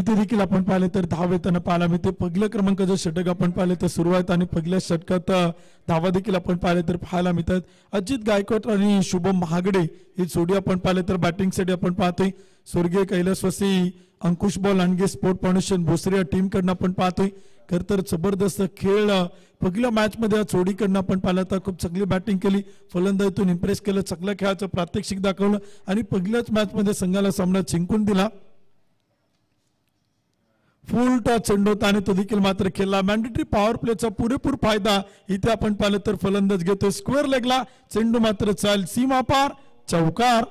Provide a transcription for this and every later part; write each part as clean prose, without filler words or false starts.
इथे देखील आपण पाहिले तर धाव येताना पाहायला मिळते. पहिल्या क्रमांकाचं षटक आपण पाहिले तर सुरुवात आणि पहिल्या षटकात धावा देखील आपण पाहिले तर पाहायला मिळतात. अजित गायकवाड आणि शुभम महागडे ही जोडी आपण पाहिले तर बॅटिंगसाठी आपण पाहतोय. स्वर्गीय कैलासवासी अंकुश बॉल लांडगे स्पोर्ट फाउंडेशन भोसरी या टीम कडनं आपण पाहतोय. खर तर जबरदस्त खेळ पहिल्या मॅच मध्ये जोडीकडनं आपण पाहिलं तर खूप चांगली बॅटिंग केली, फलंदाजीतून इम्प्रेस केलं, चांगल्या खेळाचं प्रात्यक्षिक दाखवलं आणि पहिल्याच मॅच मध्ये संघाला सामना जिंकून दिला. फुल टॉस चेंडू होता आणि तो देखील मात्र खेळला. मॅन्डेटरी पॉवर प्लेचा पुरेपूर फायदा इथे आपण पाहिलं तर फलंदाज घेतोय. स्क्वेअर लेगला चेंडू मात्र चाल सीमा पार चौकार.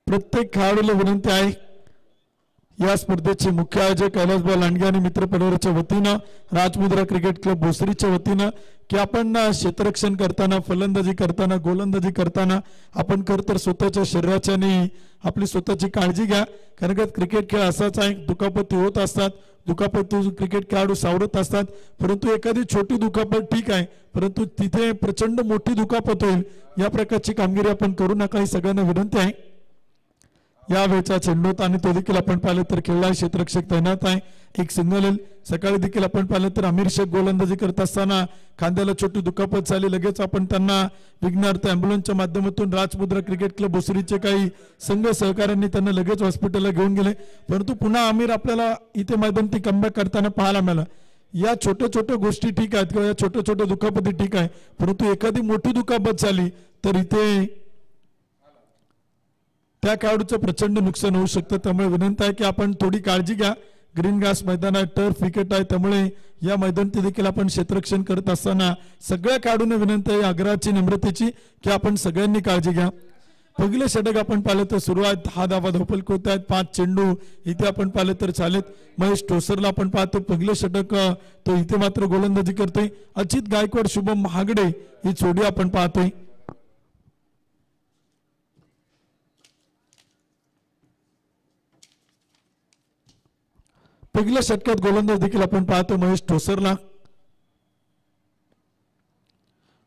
प्रत्येक खेळाडूला विनंती आहे या स्पर्धेचे मुख्य आयोजक कैलासभाऊ लांडगे आणि मित्र परिवाराच्या वतीनं राजमुद्रा क्रिकेट क्लब भोसरीच्या वतीनं की आपण क्षेत्ररक्षण करताना, फलंदाजी करताना, गोलंदाजी करताना आपण तर स्वतःच्या शरीराची आणि आपली स्वतःची काळजी घ्या. कारण का क्रिकेट खेळ असाच आहे, दुखापती होत असतात, दुखापती क्रिकेट खेळाडू सावरत असतात. परंतु एखादी छोटी दुखापत ठीक आहे, परंतु तिथे प्रचंड मोठी दुखापत होईल या प्रकारची कामगिरी आपण करू नका ही सगळ्यांना विनंती आहे. या वेळचा चेंडू आणि तो देखील आपण पाहिलं तर खेळला क्षेत्ररक्षक तैनात आहे. एक सिंगल येईल. सकाळी देखील आपण पाहिलं तर आमिर शेख गोलंदाजी करत असताना खांद्याला छोटी दुखापत झाली. लगेच आपण त्यांना विघ्नार्थ अँब्युलन्सच्या माध्यमातून राजमुद्रा क्रिकेट क्लब भोसरीचे काही संघ सहकार्यांनी त्यांना लगेच हॉस्पिटलला घेऊन गेले. परंतु पुन्हा आमिर आपल्याला इथे मैदानी कमबॅक करताना पाहायला मिळाला. या छोट्या छोट्या गोष्टी ठीक आहेत किंवा या छोट्या छोट्या दुखापती ठीक आहे, परंतु एखादी मोठी दुखापत झाली तर इथे त्या खेळाडूचं प्रचंड नुकसान होऊ शकतं. त्यामुळे विनंती आहे की आपण थोडी काळजी घ्या. ग्रीन घास मैदान आहे, टर्फ विकेट आहे, त्यामुळे या मैदानात देखील आपण क्षेत्ररक्षण करत असताना सगळ्या खेळाडूंना विनंती आहे आग्रहाची नम्रतेची की आपण सगळ्यांनी काळजी घ्या. पहिले षटक आपण पाहिलं तर सुरुवात 10 धावा धावफलक होत आहेत, 5 चेंडू इथे आपण पाहिलं तर चालेत. महेश ठोसरला आपण पाहतो पहिले षटक तो इथे मात्र गोलंदाजी करतोय. अजित गायकवाड शुभम महागडे ही जोडी आपण पाहतोय. पहिल्या षटकात गोलंदाज देखील आपण पाहतो महेश ठोसरला.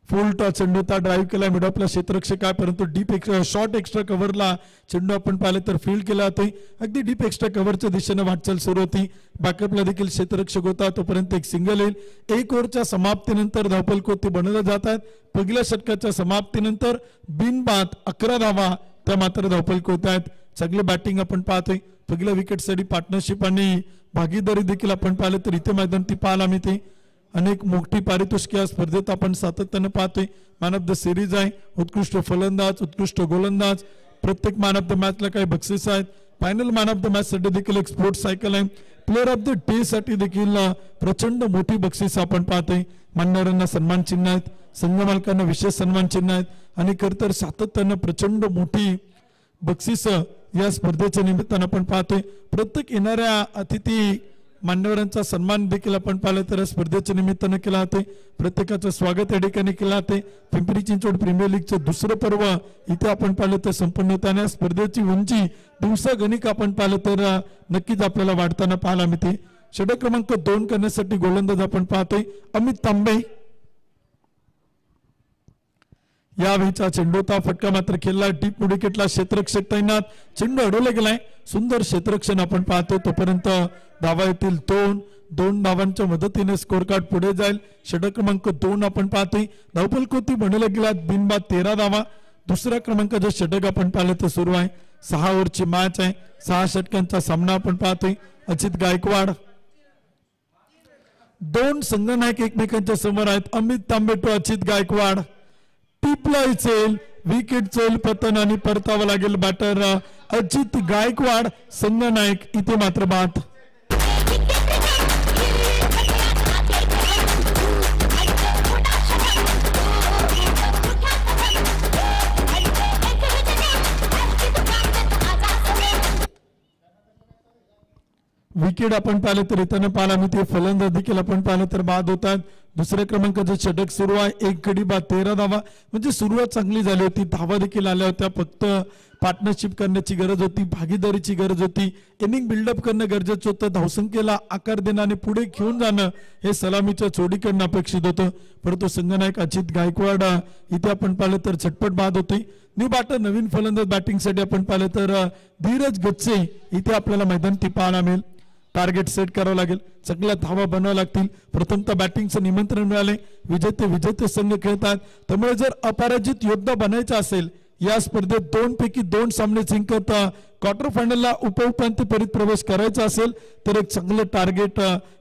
फुल टॉस चेंडू होता, ड्राईव्ह केला, मिड ऑफला क्षेत्ररक्षक आहे, परंतु डीप शॉर्ट एक्स्ट्रा कव्हरला चेंडू आपण पाहिले तर फील्ड केला होता. अगदी डीप एक्स्ट्रा कव्हरच्या दिशेने वाटचाल सुरू होती. बॅकअपला देखील क्षेत्ररक्षक होता, तोपर्यंत एक सिंगल येईल. 1 ओव्हरच्या समाप्तीनंतर धावफलक ते बनवले जात आहेत. पहिल्या षटकाच्या समाप्तीनंतर बिनबाद 11 धावा त्या मात्र धावफलक होत आहेत. चांगली बॅटिंग आपण पाहतोय. पहिल्या विकेटसाठी पार्टनरशिप आणि भागीदारी देखील आपण पाहिलं तर इथे मैदान ती पाहायला मिळते. अनेक मोठी पारितोषिके या स्पर्धेत आपण सातत्याने पाहतोय. मॅन ऑफ द सिरीज आहे, उत्कृष्ट फलंदाज, उत्कृष्ट गोलंदाज, प्रत्येक मॅन ऑफ द मॅचला काही बक्षीस आहेत. Final man of the match साठी देखील एक स्पोर्ट्स सायकल आहे. प्लेअर ऑफ द डे साठी देखील प्रचंड मोठी बक्षीस आपण पाहतोय. मान्यवरांना सन्मान चिन्ह आहेत, संघ मालकांना विशेष सन्मान चिन्ह आहेत आणि खरं तर सातत्याने प्रचंड मोठी बक्षीस या स्पर्धेच्या निमित्तानं आपण पाहतोय. प्रत्येक येणाऱ्या अतिथी मान्यवरांचा सन्मान देखील आपण पाहिलं तर स्पर्धेच्या निमित्तानं केला जाते. प्रत्येकाचं स्वागत या ठिकाणी केलं जाते. पिंपरी चिंचवड प्रीमियर लीगचं दुसरं पर्व इथे आपण पाहिलं तर संपन्न होताना स्पर्धेची उंची दिवसागणिक आपण पाहिलं तर नक्कीच आपल्याला वाढताना पाहायला मिळते. षटक क्रमांक 2 करण्यासाठी गोलंदाज आपण पाहतोय अमित तांबे. यावेळीचा चेंडू होता, फटका मात्र खेळला. डीप विकेटला क्षेत्ररक्षक तैनात, चेंडू अडवला गेलाय. सुंदर क्षेत्ररक्षण आपण पाहतो. तोपर्यंत धावा येतील 2 धावांच्या मदतीने स्कोर कार्ड पुढे जाईल. षटक क्रमांक 2 आपण पाहतोय. धावफलक होती बनवला गेला बिनबाद 13 धावा. दुसऱ्या क्रमांकाचं षटक आपण पाहिलं तर सुरू आहे. 6 ओव्हरची मॅच आहे. 6 षटकांचा सामना आपण पाहतोय. अजित गायकवाड, 2 संघनायक एकमेकांच्या समोर आहेत. अमित तांबे टू अजित गायकवाड. टिपला इचेल, विकेट चेल, पतन आणि परतावं लागेल बॅटर अजित गायकवाड. संघनायक इथे मात्र बाद. विकेट आपण पाहिलं तर येताना पाहायला मिळते. फलंदाज देखील आपण पाहिलं तर बाद होतात. दुसऱ्या क्रमांकाचं षटक सुरू आहे. 1 गडी बाद 13 धावा, म्हणजे सुरुवात चांगली झाली होती. धावा देखील आल्या होत्या. फक्त पार्टनरशिप करण्याची गरज होती, भागीदारीची गरज होती, इनिंग बिल्डअप करणं गरजेचं होतं, धावसंख्येला आकार देणं आणि पुढे घेऊन जाणं हे सलामीच्या जोडीकडनं अपेक्षित होतं. परंतु संघनायक अजित गायकवाड इथे आपण पाहिलं तर झटपट बाद होते. न्यू बॅटर नवीन फलंदाज बॅटिंगसाठी आपण पाहिलं तर धीरज गच्चे इथे आपल्याला मैदानी पाहायला मिळेल. टार्गेट सेट करावं लागेल, सगळ्या धावा बनवाव्या लागतील. प्रथमतः बॅटिंगचं निमंत्रण मिळाले, विजेते संघ खेळतात. त्यामुळे जर अपराजित योद्धा बनायचा असेल या स्पर्धेत 2 पैकी 2 सामने जिंकत क्वार्टर फायनलला उपउपांत्य फेरीत प्रवेश करायचा असेल तर एक चांगलं टार्गेट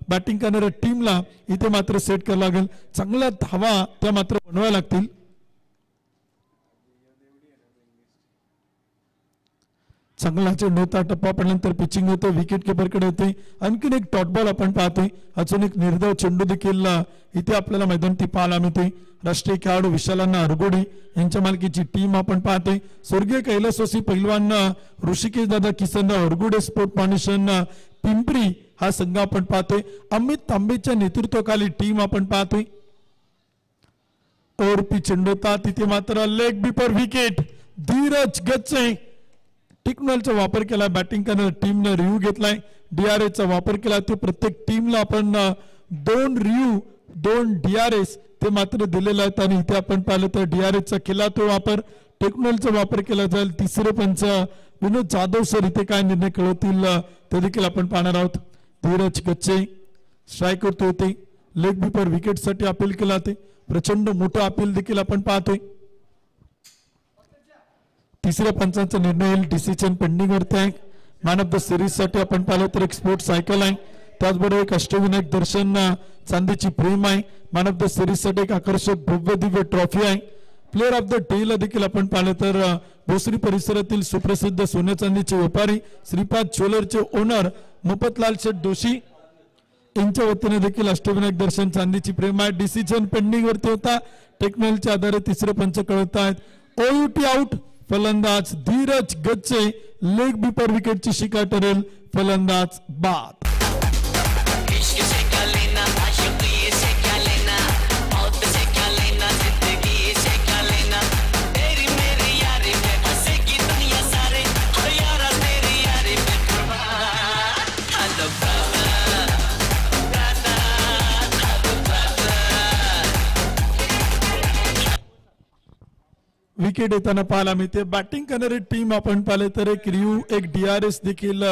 बॅटिंग करणाऱ्या टीमला इथे मात्र सेट करावं लागेल. चांगल्या धावा त्या मात्र बनवाव्या लागतील. चांगला चेंडू होता, टप्पा पडल्यानंतर पिचिंग होते, विकेट किपरकडे होते. आणखीन एक डॉट बॉल आपण पाहतोय. अजून एक निर्धाव चेंडू देखील इथे आपल्याला मैदानी पाहायला मिळते. राष्ट्रीय खेळाडू विशालांना अरगोडी यांच्या मालकीची टीम आपण पाहतोय. स्वर्गीय कैलासवासी पैलवान ऋषिकेश दादा किसनराव अरगोडे स्पोर्ट फाउंडेशन पिंपरी हा संघ आपण पाहतोय. अमित तांबेच्या नेतृत्वाखाली टीम आपण पाहतोय. ओरपी चेंडू होता, तिथे मात्र लेग बिपर विकेट. धीरज गच्चे टेक्नॉलॉजीचा वापर केला, बॅटिंग करणाऱ्या टीमने रिव्ह्यू घेतलाय. DRS चा वापर केला, ते प्रत्येक टीमला आपण 2 रिव्ह्यू 2 DRS ते मात्र दिलेले आहेत. आणि इथे आपण पाहिलं तर DRS चा केला तो वापर, टेक्नॉलॉजीचा वापर केला जाईल. तिसरे पंच विनोद जाधव सर इथे काय निर्णय कळवतील ते देखील आपण पाहणार आहोत. धीरज गच्चे स्ट्राईक करतो होते, लेग बिपर विकेट साठी अपील केला ते प्रचंड मोठं अपील देखील आपण पाहतोय. तिसऱ्या पंचांचा निर्णय येईल, डिसिजन पेंडिंग वरती आहे. मॅन ऑफ द सिरीज साठी आपण पाहिलं तर एक स्पोर्ट सायकल आहे, त्याचबरोबर एक अष्टविनायक दर्शन चांदीची फ्रेम आहे. मॅन ऑफ द सिरीज साठी एक आकर्षक भव्य दिव्य ट्रॉफी आहे. प्लेअर ऑफ द डे ला देखील आपण पाहिलं तर भोसरी परिसरातील सुप्रसिद्ध सोन्या चांदीचे व्यापारी श्रीपाद ज्वेलरचे ओनर मुपतलाल शेठ जोशी यांच्या वतीने देखील अष्टविनायक दर्शन चांदीची फ्रेम आहे. डिसिजन पेंडिंग वरती होता, टेक्नॉलॉजीच्या आधारे तिसरे पंच कळवत आहेत. OUT आउट, फलंदाज धीरज गच्चे, लेग बिपर विकेटची शिकार ठरेल, फलंदाज बाद. विकेट येताना पाहायला मिळते. बॅटिंग करणारी टीम आपण पाहिले तर एक रिव्ह्यू एक DRS देखील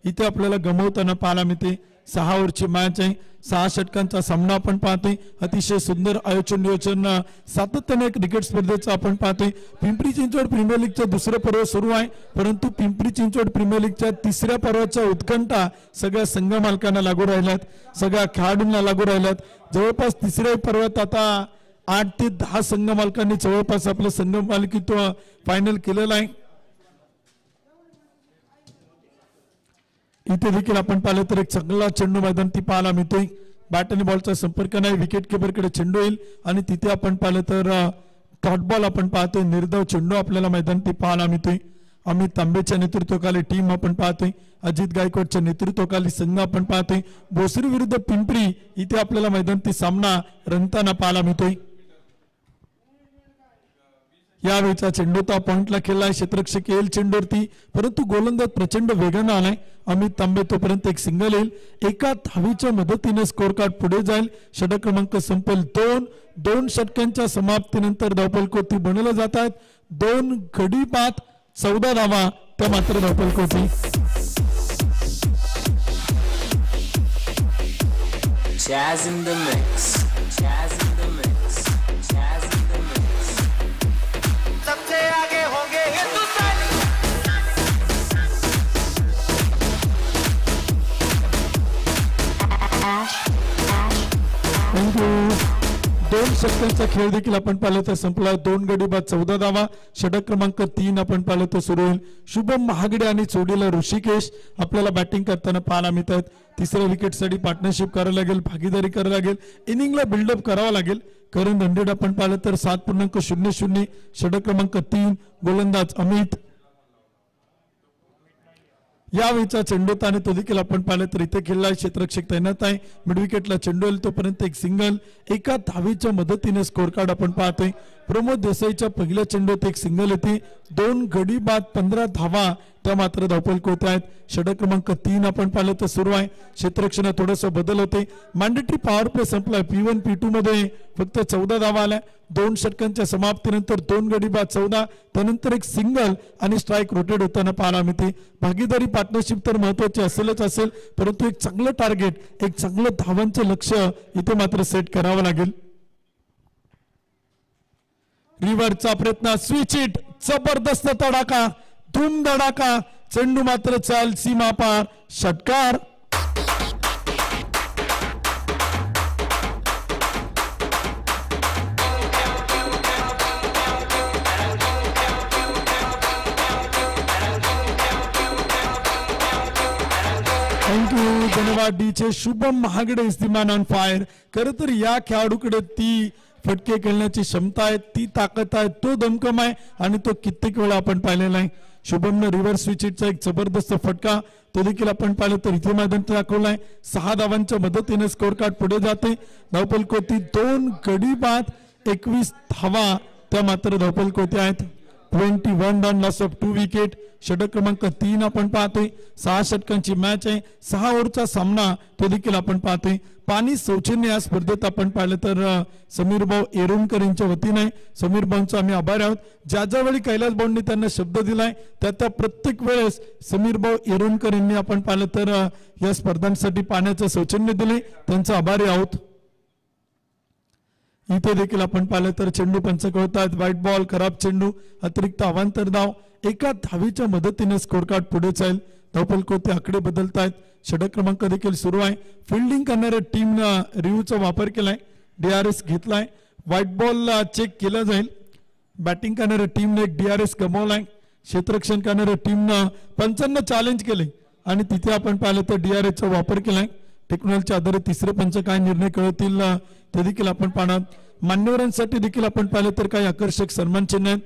इथे आपल्याला गमवताना पाहायला मिळते. 6 ओव्हरची मॅच आहे, 6 षटकांचा सामना आपण पाहतोय. अतिशय सुंदर आयोजन नियोजन सातत्याने क्रिकेट स्पर्धेचं आपण पाहतोय. पिंपरी चिंचवड प्रीमियर लीगचं दुसरं पर्व सुरू आहे, परंतु पिंपरी चिंचवड प्रीमियर लीगच्या तिसऱ्या पर्वाचा उत्कंठा सगळ्या संघ मालकांना लागू राहिल्यात, सगळ्या खेळाडूंना लागू राहिल्यात. जवळपास तिसऱ्या पर्वात आता 8 ते 10 संघ मालकांनी जवळपास आपलं संघ मालकीत्व फायनल केलेलं आहे. इथे देखील आपण पाहिलं तर एक चांगला चेंडू मैदानी पाहायला मिळतोय. बॅट आणि बॉलचा संपर्क नाही, विकेट किपरकडे चेंडू येईल आणि तिथे आपण पाहिलं तर डॉट बॉल आपण पाहतोय. निर्धाव चेंडू आपल्याला मैदानी पाहायला मिळतोय. अमित तांबेच्या नेतृत्वाखाली टीम आपण पाहतोय, अजित गायकवाडच्या नेतृत्वाखाली संघ आपण पाहतोय. भोसरी विरुद्ध पिंपरी इथे आपल्याला मैदानी सामना रंगताना पाहायला मिळतोय. यावेळीचा चेंडूचा पॉइंटला खेळलाय क्षेत्ररक्षक येईल चेंडूवरती, परंतु गोलंदाज प्रचंड वेगानं आलाय. अमित तांबे तोपर्यंत एक सिंगल येईल, एका धावीच्या मदतीने स्कोर कार्ड पुढे जाईल. षटक क्रमांक संपेल 2 षटकांच्या समाप्तीनंतर धावफलकोती बनवल्या जात आहेत. 2 गडी बाद 14 धावा त्या मात्र धावफलकोती. Jazz in the mix. Jazz in the mix. Jazz in the mix. सबसे आगे होंगे हिंदुस्तानी. दोन षटकांचा खेळ देखील आपण पाहिलं तर संपला. 2 गडी बाद 14 धावा. षटक क्रमांक 3 आपण पाहिलं तर सुरू होईल. शुभम महागडे आणि जोडीला ऋषिकेश आपल्याला बॅटिंग करताना पाहायला मिळतात. तिसऱ्या विकेटसाठी पार्टनरशिप करावं लागेल, भागीदारी करावी लागेल, इनिंगला बिल्डअप करावा लागेल. करण रनरेट आपण पाहिलं तर 7.00. षटक क्रमांक 3 गोलंदाज अमित. यावेळीचा चेंडू होता आणि तो देखील आपण पाहिलं तर इथे खेळला क्षेत्ररक्षक तैनात आहे. मिड विकेटला चेंडू येईल तोपर्यंत एक सिंगल, एका धावीच्या मदतीने स्कोर कार्ड आपण पाहतोय. प्रमोद देसाईच्या पहिल्या चेंडूत एक सिंगल येते, 2 गडी बाद 15 धावा त्या मात्र धावफलक होत आहेत. षटक क्रमांक 3 आपण पाहिलं तर सुरू आहे. क्षेत्ररक्षणात थोडंसं बदल होते. मॅन्डेटरी पॉवर प्ले संपलाय. P1 P2 मध्ये फक्त 14 धावा आल्या. 2 षटकांच्या समाप्तीनंतर 2 गडी बाद 14, त्यानंतर एक सिंगल आणि स्ट्राईक रोटेट होताना पाहायला मिळते. भागीदारी पार्टनरशिप तर महत्वाची असेलच असेल, परंतु एक चांगलं टार्गेट, एक चांगलं धावांचं लक्ष इथे मात्र सेट करावं लागेल. रिव्हरचा प्रयत्न, स्विच इट, जबरदस्त तडाखा, धूम धडाका, चेंडू मात्र चाल सीमा पार, षटकार. थँक्यू, धन्यवाद. डीचे शुभम महागडे is the man on fire. खरं तर या खेळाडूकडे ती फटके खेळण्याची क्षमता आहे, ती ताकद आहे, तो दमकम आहे आणि तो कित्येक वेळा आपण पाहिलेला आहे. शुभमनं रिव्हर्स स्विचिटचा एक जबरदस्त फटका तो देखील आपण पाहिलं तर इथे मैदानात दाखवलाय. 6 धावांच्या मदतीने स्कोर कार्ड पुढे जाते. धावफलक होती 2 गडी बाद 21 धावा त्या मात्र धावफलक होते आहेत. 21 रन, लॉस ऑफ 2 विकेट. षटक क्रमांक 3 आपण पाहतोय. 6 षटकांची मॅच आहे, 6 ओव्हरचा सामना तो देखील आपण पाहतोय. पाणी सौजन्य या स्पर्धेत आपण पाहिलं तर समीर भाऊ एरुणकर यांच्या वतीने समीर भाऊंचा आम्ही आभारी आहोत. ज्या ज्यावेळी कैलास भाऊंनी त्यांना शब्द दिलाय त्या प्रत्येक वेळेस समीर भाऊ एरुणकर यांनी आपण पाहिलं तर या स्पर्धांसाठी पाण्याचं सौजन्य दिले, त्यांचा आभारी आहोत. इथे देखील आपण पाहिलं तर चेंडू पंच कळतात. व्हाईट बॉल, खराब चेंडू, अतिरिक्त अवांतर धाव, एका धावीच्या मदतीने स्कोर कार्ड पुढे जाईल. धावफलक होते, आकडे बदलत आहेत. षटक क्रमांक देखील सुरू आहे. फिल्डिंग करणाऱ्या टीमनं रिव्ह्यूचा वापर केलाय, DRS घेतलाय. व्हाईट बॉल चेक केला जाईल. बॅटिंग करणाऱ्या टीमने एक DRS गमावलाय. क्षेत्ररक्षण करणाऱ्या टीमनं पंचांना चॅलेंज केले आणि तिथे आपण पाहिलं तर DRS चा वापर केलाय. टेक्नॉलॉजीच्या आधारे तिसरे पंच काय निर्णय कळतील ते देखील आपण पाहणार. मान्यवरांसाठी देखील आपण पाहिलं तर काही आकर्षक सन्मान चिन्ह आहे.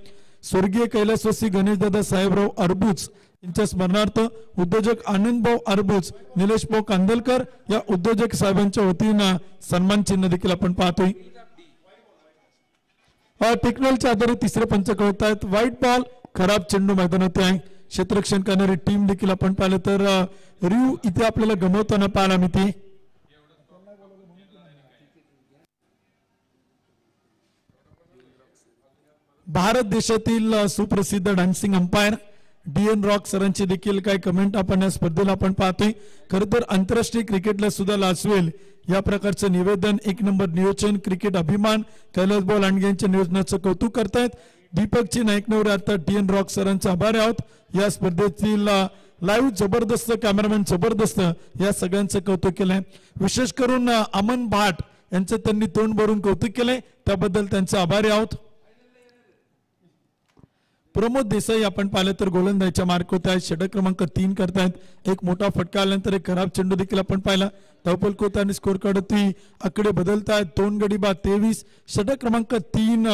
स्वर्गीय कैलासवासी गणेशदादा साहेबराव अरबुज यांच्या स्मरणार्थ उद्योजक आनंदभाऊ अरबुज, निलेश भाऊ कांदलकर या उद्योजक साहेबांच्या वतीनं सन्मान चिन्ह देखील आपण पाहतोय. टेक्नॉलॉजीच्या आधारे तिसरे पंच कळत आहेत. व्हाईट बॉल, खराब चेंडू मैदानात आहे. क्षेत्ररक्षण करणारी टीम देखील आपण पाहिलं तर रिव्ह्यू इथे आपल्याला गमवताना पाहायला मिळते. भारत देशातील सुप्रसिद्ध डान्सिंग अंपायर DN रॉक सरांची देखील काही कमेंट आपण या स्पर्धेला आपण पाहतोय. खरं तर आंतरराष्ट्रीय क्रिकेटला सुद्धा लाजवेल या प्रकारचं निवेदन, 1 नंबर नियोजन, क्रिकेट अभिमान, कैलास भाऊ लांडगे यांच्या नियोजनाचं कौतुक करतायत. दीपकची नाईक नवरे अर्थात DN रॉक सरांचा आभारी आहोत. या स्पर्धेतील लाईव्ह जबरदस्त, कॅमेरामॅन जबरदस्त, या सगळ्यांचं कौतुक केलंय. विशेष करून अमन भाट यांचं त्यांनी तोंड भरून कौतुक केलंय, त्याबद्दल त्यांचे आभारी आहोत. प्रमोद देसाई आपण पाहिलं तर गोलंदाजीच्या मार्क होत आहेत. षटक क्रमांक 3 करतायत. एक मोठा फटका आल्यानंतर एक खराब चेंडू देखील आपण पाहिला. धावफलक होता आणि स्कोर कार्ड ती आकडे बदलत आहेत. 2 गडी बाद 23. षटक क्रमांक 3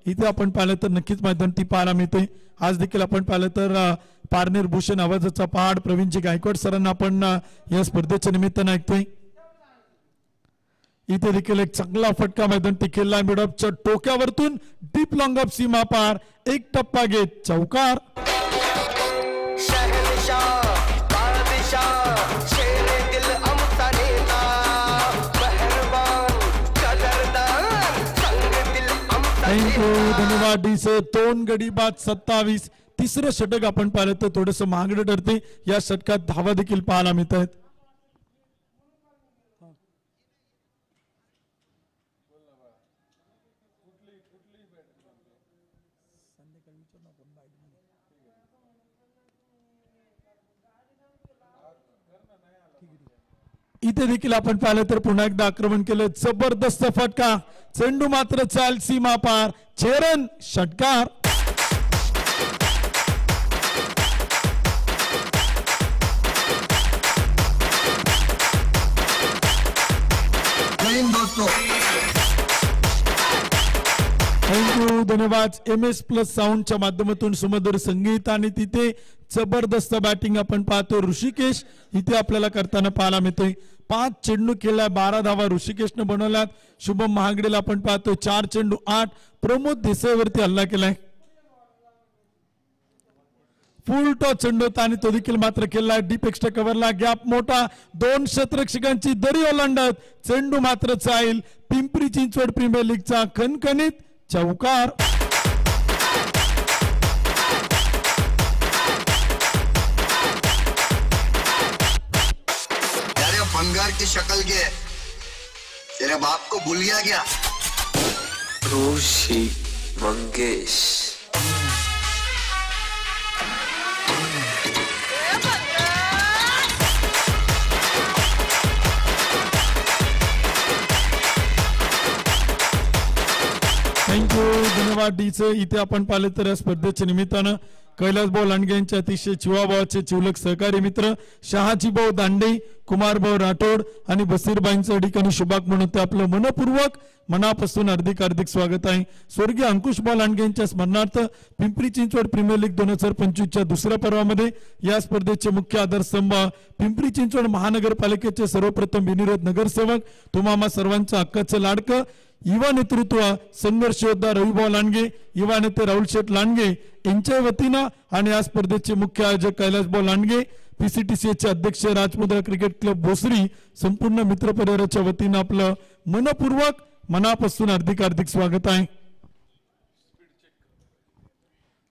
इथे आपण पाहिलं तर नक्कीच मैदान ती पाहायला मिळते. आज देखील आपण पाहिलं तर पारनेर भूषण आवाजाचा पहाड प्रवीणजी गायकवाड सरांना आपण या स्पर्धेच्या निमित्तानं ऐकतोय. इथे देखील एक चांगला फटका मैदान टिकेला. मिडऑफच्या टोक्यावरतून डीप लॉंग ऑफ सीमा पार, एक टप्पा घेत चौकार. थँक्यू, धन्यवाद. डीसे 2 गडी बाद 27. तिसरं षटक आपण पाहिलं तर थोडंसं महागडं ठरते. या षटकात धावा देखील पाहायला मिळत आहेत. इथे देखील आपण पाहिलं तर पुन्हा एकदा आक्रमण केलं. जबरदस्त फटका, चेंडू मात्र चाल सीमा पार, चेरन, षटकार. थँक्यू धन्यवाद. MS प्लस साऊंडच्या माध्यमातून सुमधुर संगीत आणि तिथे जबरदस्त बॅटिंग आपण पाहतो. ऋषिकेश इथे आपल्याला करताना पाहायला मिळतोय. 5 चेंडू केला, 12 धावा ऋषिकेशनं बनवल्यात. शुभम महागडेला आपण पाहतो 4 चेंडू 8. प्रमोद देसाईवरती हल्ला केलाय. फुल टॉस चेंडू होता आणि तो देखील मात्र केला. डीप एक्स्ट्रा कव्हरला गॅप मोठा. 2 शतरक्षकांची दरी ओलांडत चेंडू मात्र जाईल. पिंपरी चिंचवड प्रीमियर लीगचा खणखणीत चौकार. तेरे बंगार की शक्ल के तेरे बाप को भूल गया क्या? ऋषि मंगेश. थँक्यू धन्यवाद डीचे. इथे आपण पाहिले तर या स्पर्धेच्या निमित्तानं कैलास भाऊ लांडगे यांचे अतिशय चिवाभावाचे चिवलक सहकारी मित्र शहाजी भाऊ दांडे, कुमार भाऊ राठोड आणि बसीरबाईंचं ठिकाणी शुभाक म्हणून ते आपलं मनपूर्वक मनापासून हार्दिक स्वागत आहे. स्वर्गीय अंकुश भाऊ लांडगे यांच्या स्मरणार्थ पिंपरी चिंचवड प्रीमियर लीग 2025च्या दुसऱ्या पर्वामध्ये या स्पर्धेचे मुख्य आधारस्तंभ पिंपरी चिंचवड महानगरपालिकेचे सर्वप्रथम बिनविरोध नगरसेवक तुम्हा सर्वांचं हक्काचं लाडकं युवा नेतृत्व संघर्ष योद्धा रविभाऊ लांडगे, युवा नेते राहुल शेठ लांडगे यांच्या वतीनं आणि या स्पर्धेचे मुख्य आयोजक कैलासभाऊ लांडगे, PCTCAचे अध्यक्ष राजमुद्रा क्रिकेट क्लब भोसरी, संपूर्ण मित्र परिवाराच्या वतीनं आपलं मनपूर्वक मनापासून हार्दिक स्वागत आहे.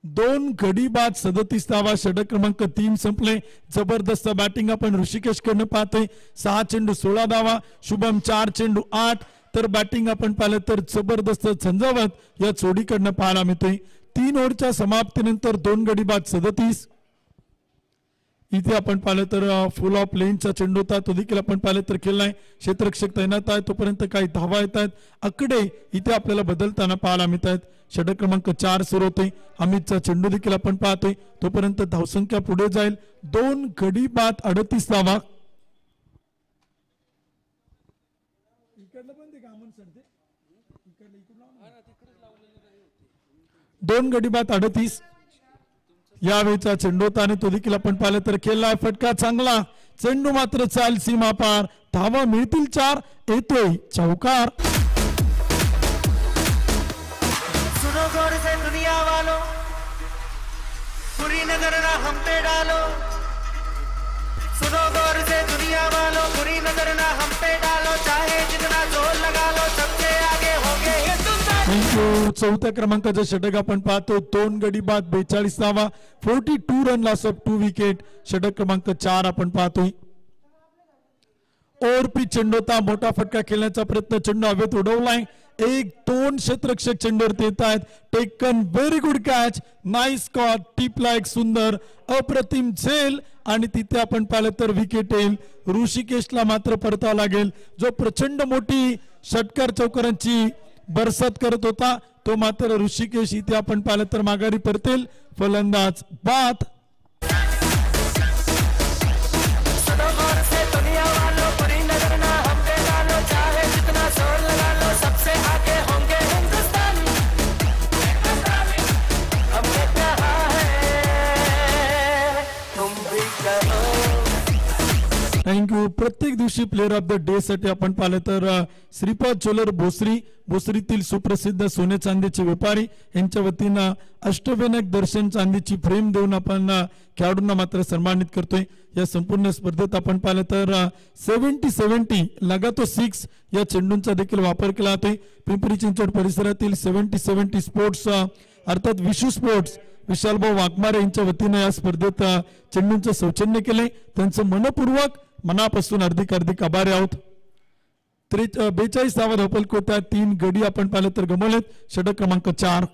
2 गडी बाद 37 धावा. षटक क्रमांक 3 संपले. जबरदस्त बॅटिंग आपण ऋषिकेश कडनं पाहतोय. 6 चेंडू 16 धावा. शुभम 4 चेंडू 8. तर बॅटिंग आपण पाहिलं तर जबरदस्त झंझावत या जोडीकडनं पाहायला मिळतोय. 3 ओव्हरच्या समाप्तीनंतर 2 गडी बाद 37. इथे आपण पाहिलं तर फुल ऑफ लेनचा चेंडू होता, तो देखील आपण पाहिलं तर खेळलाय. क्षेत्ररक्षक तैनात आहे, तोपर्यंत काही धावा येत आहेत. आकडे इथे आपल्याला बदलताना पाहायला मिळत आहेत. षटक क्रमांक 4 सुरू होते. अमितचा चेंडू देखील आपण पाहतोय, तोपर्यंत धावसंख्या पुढे जाईल. 2 गडी बाद 38 धावा. 2 गडी बाद 38. यावेळीचा चेंडू होता आणि तो देखील आपण पाहिलं तर खेळलाय. फटका चांगला, चेंडू मात्र चाल सीमा पार. धावा मिळतील 4. येतोय चौकार. सुनो गौर से दुनिया वालों, बुरी नजर ना हम पे डालो. सुनो गौर से दुनिया वालों, बुरी नजर ना हम पे डालो. चाहे जितना जोर लगा लो, सबसे आगे होंगे हिंदुस्तान. थँक्यू. 4थ्या क्रमांकाचं षटक आपण पाहतो. 2 गडी बाद 42 धावा. 42 रन लॉस ऑफ 2 विकेट. षटक क्रमांक 4 आपण पाहतोय. ओव्हर पिच चेंडू होता. मोठा फटका खेळण्याचा प्रयत्न, चेंडू हवेत उडवलाय. 1-2 क्षेत्ररक्षक चेंडूवरती येत आहेत. Taken very good catch, nice caught, टिपला एक सुंदर अप्रतिम झेल आणि तिथे आपण पाहिलं तर विकेट येईल. ऋषिकेशला मात्र परतावं लागेल, जो प्रचंड मोठी षटकार चौकारांची बरसात करत होता. तो मात्र ऋषिकेश इथे आपण पाहिलं तर माघारी परतेल. फलंदाज बाद. सुनो गौर से दुनिया वालों, बुरी नजर ना हम पे डालो. चाहे जितना जोर लगा लो, सबसे आगे होंगे हिंदुस्तानी. हमने कहा है, तुम भी कहो. थँक्यू. प्रत्येक दिवशी प्लेअर ऑफ द डे साठी आपण पाहिलं तर श्रीपाद ज्वेलर भोसरीतील सुप्रसिद्ध सोने चांदीचे व्यापारी यांच्या वतीनं अष्टविनायक दर्शन चांदीची फ्रेम देऊन आपण खेळाडूंना मात्र सन्मानित करतोय. या संपूर्ण स्पर्धेत आपण पाहिलं तर 70-70 लगातो 6 या चेंडूंचा देखील वापर केला जातोय. पिंपरी चिंचवड परिसरातील 70-70 स्पोर्ट्स अर्थात विशू स्पोर्ट्स विशालभाऊ वाघमारे यांच्या वतीनं या स्पर्धेत चेंडूंचं सौजन्य केले. त्यांचं मनपूर्वक मनापासून हार्दिक आभारी आहोत. 42 धावा धावपलक होत्या. 3 गडी आपण पाहिलं तर गमावलेत. षटक क्रमांक 4.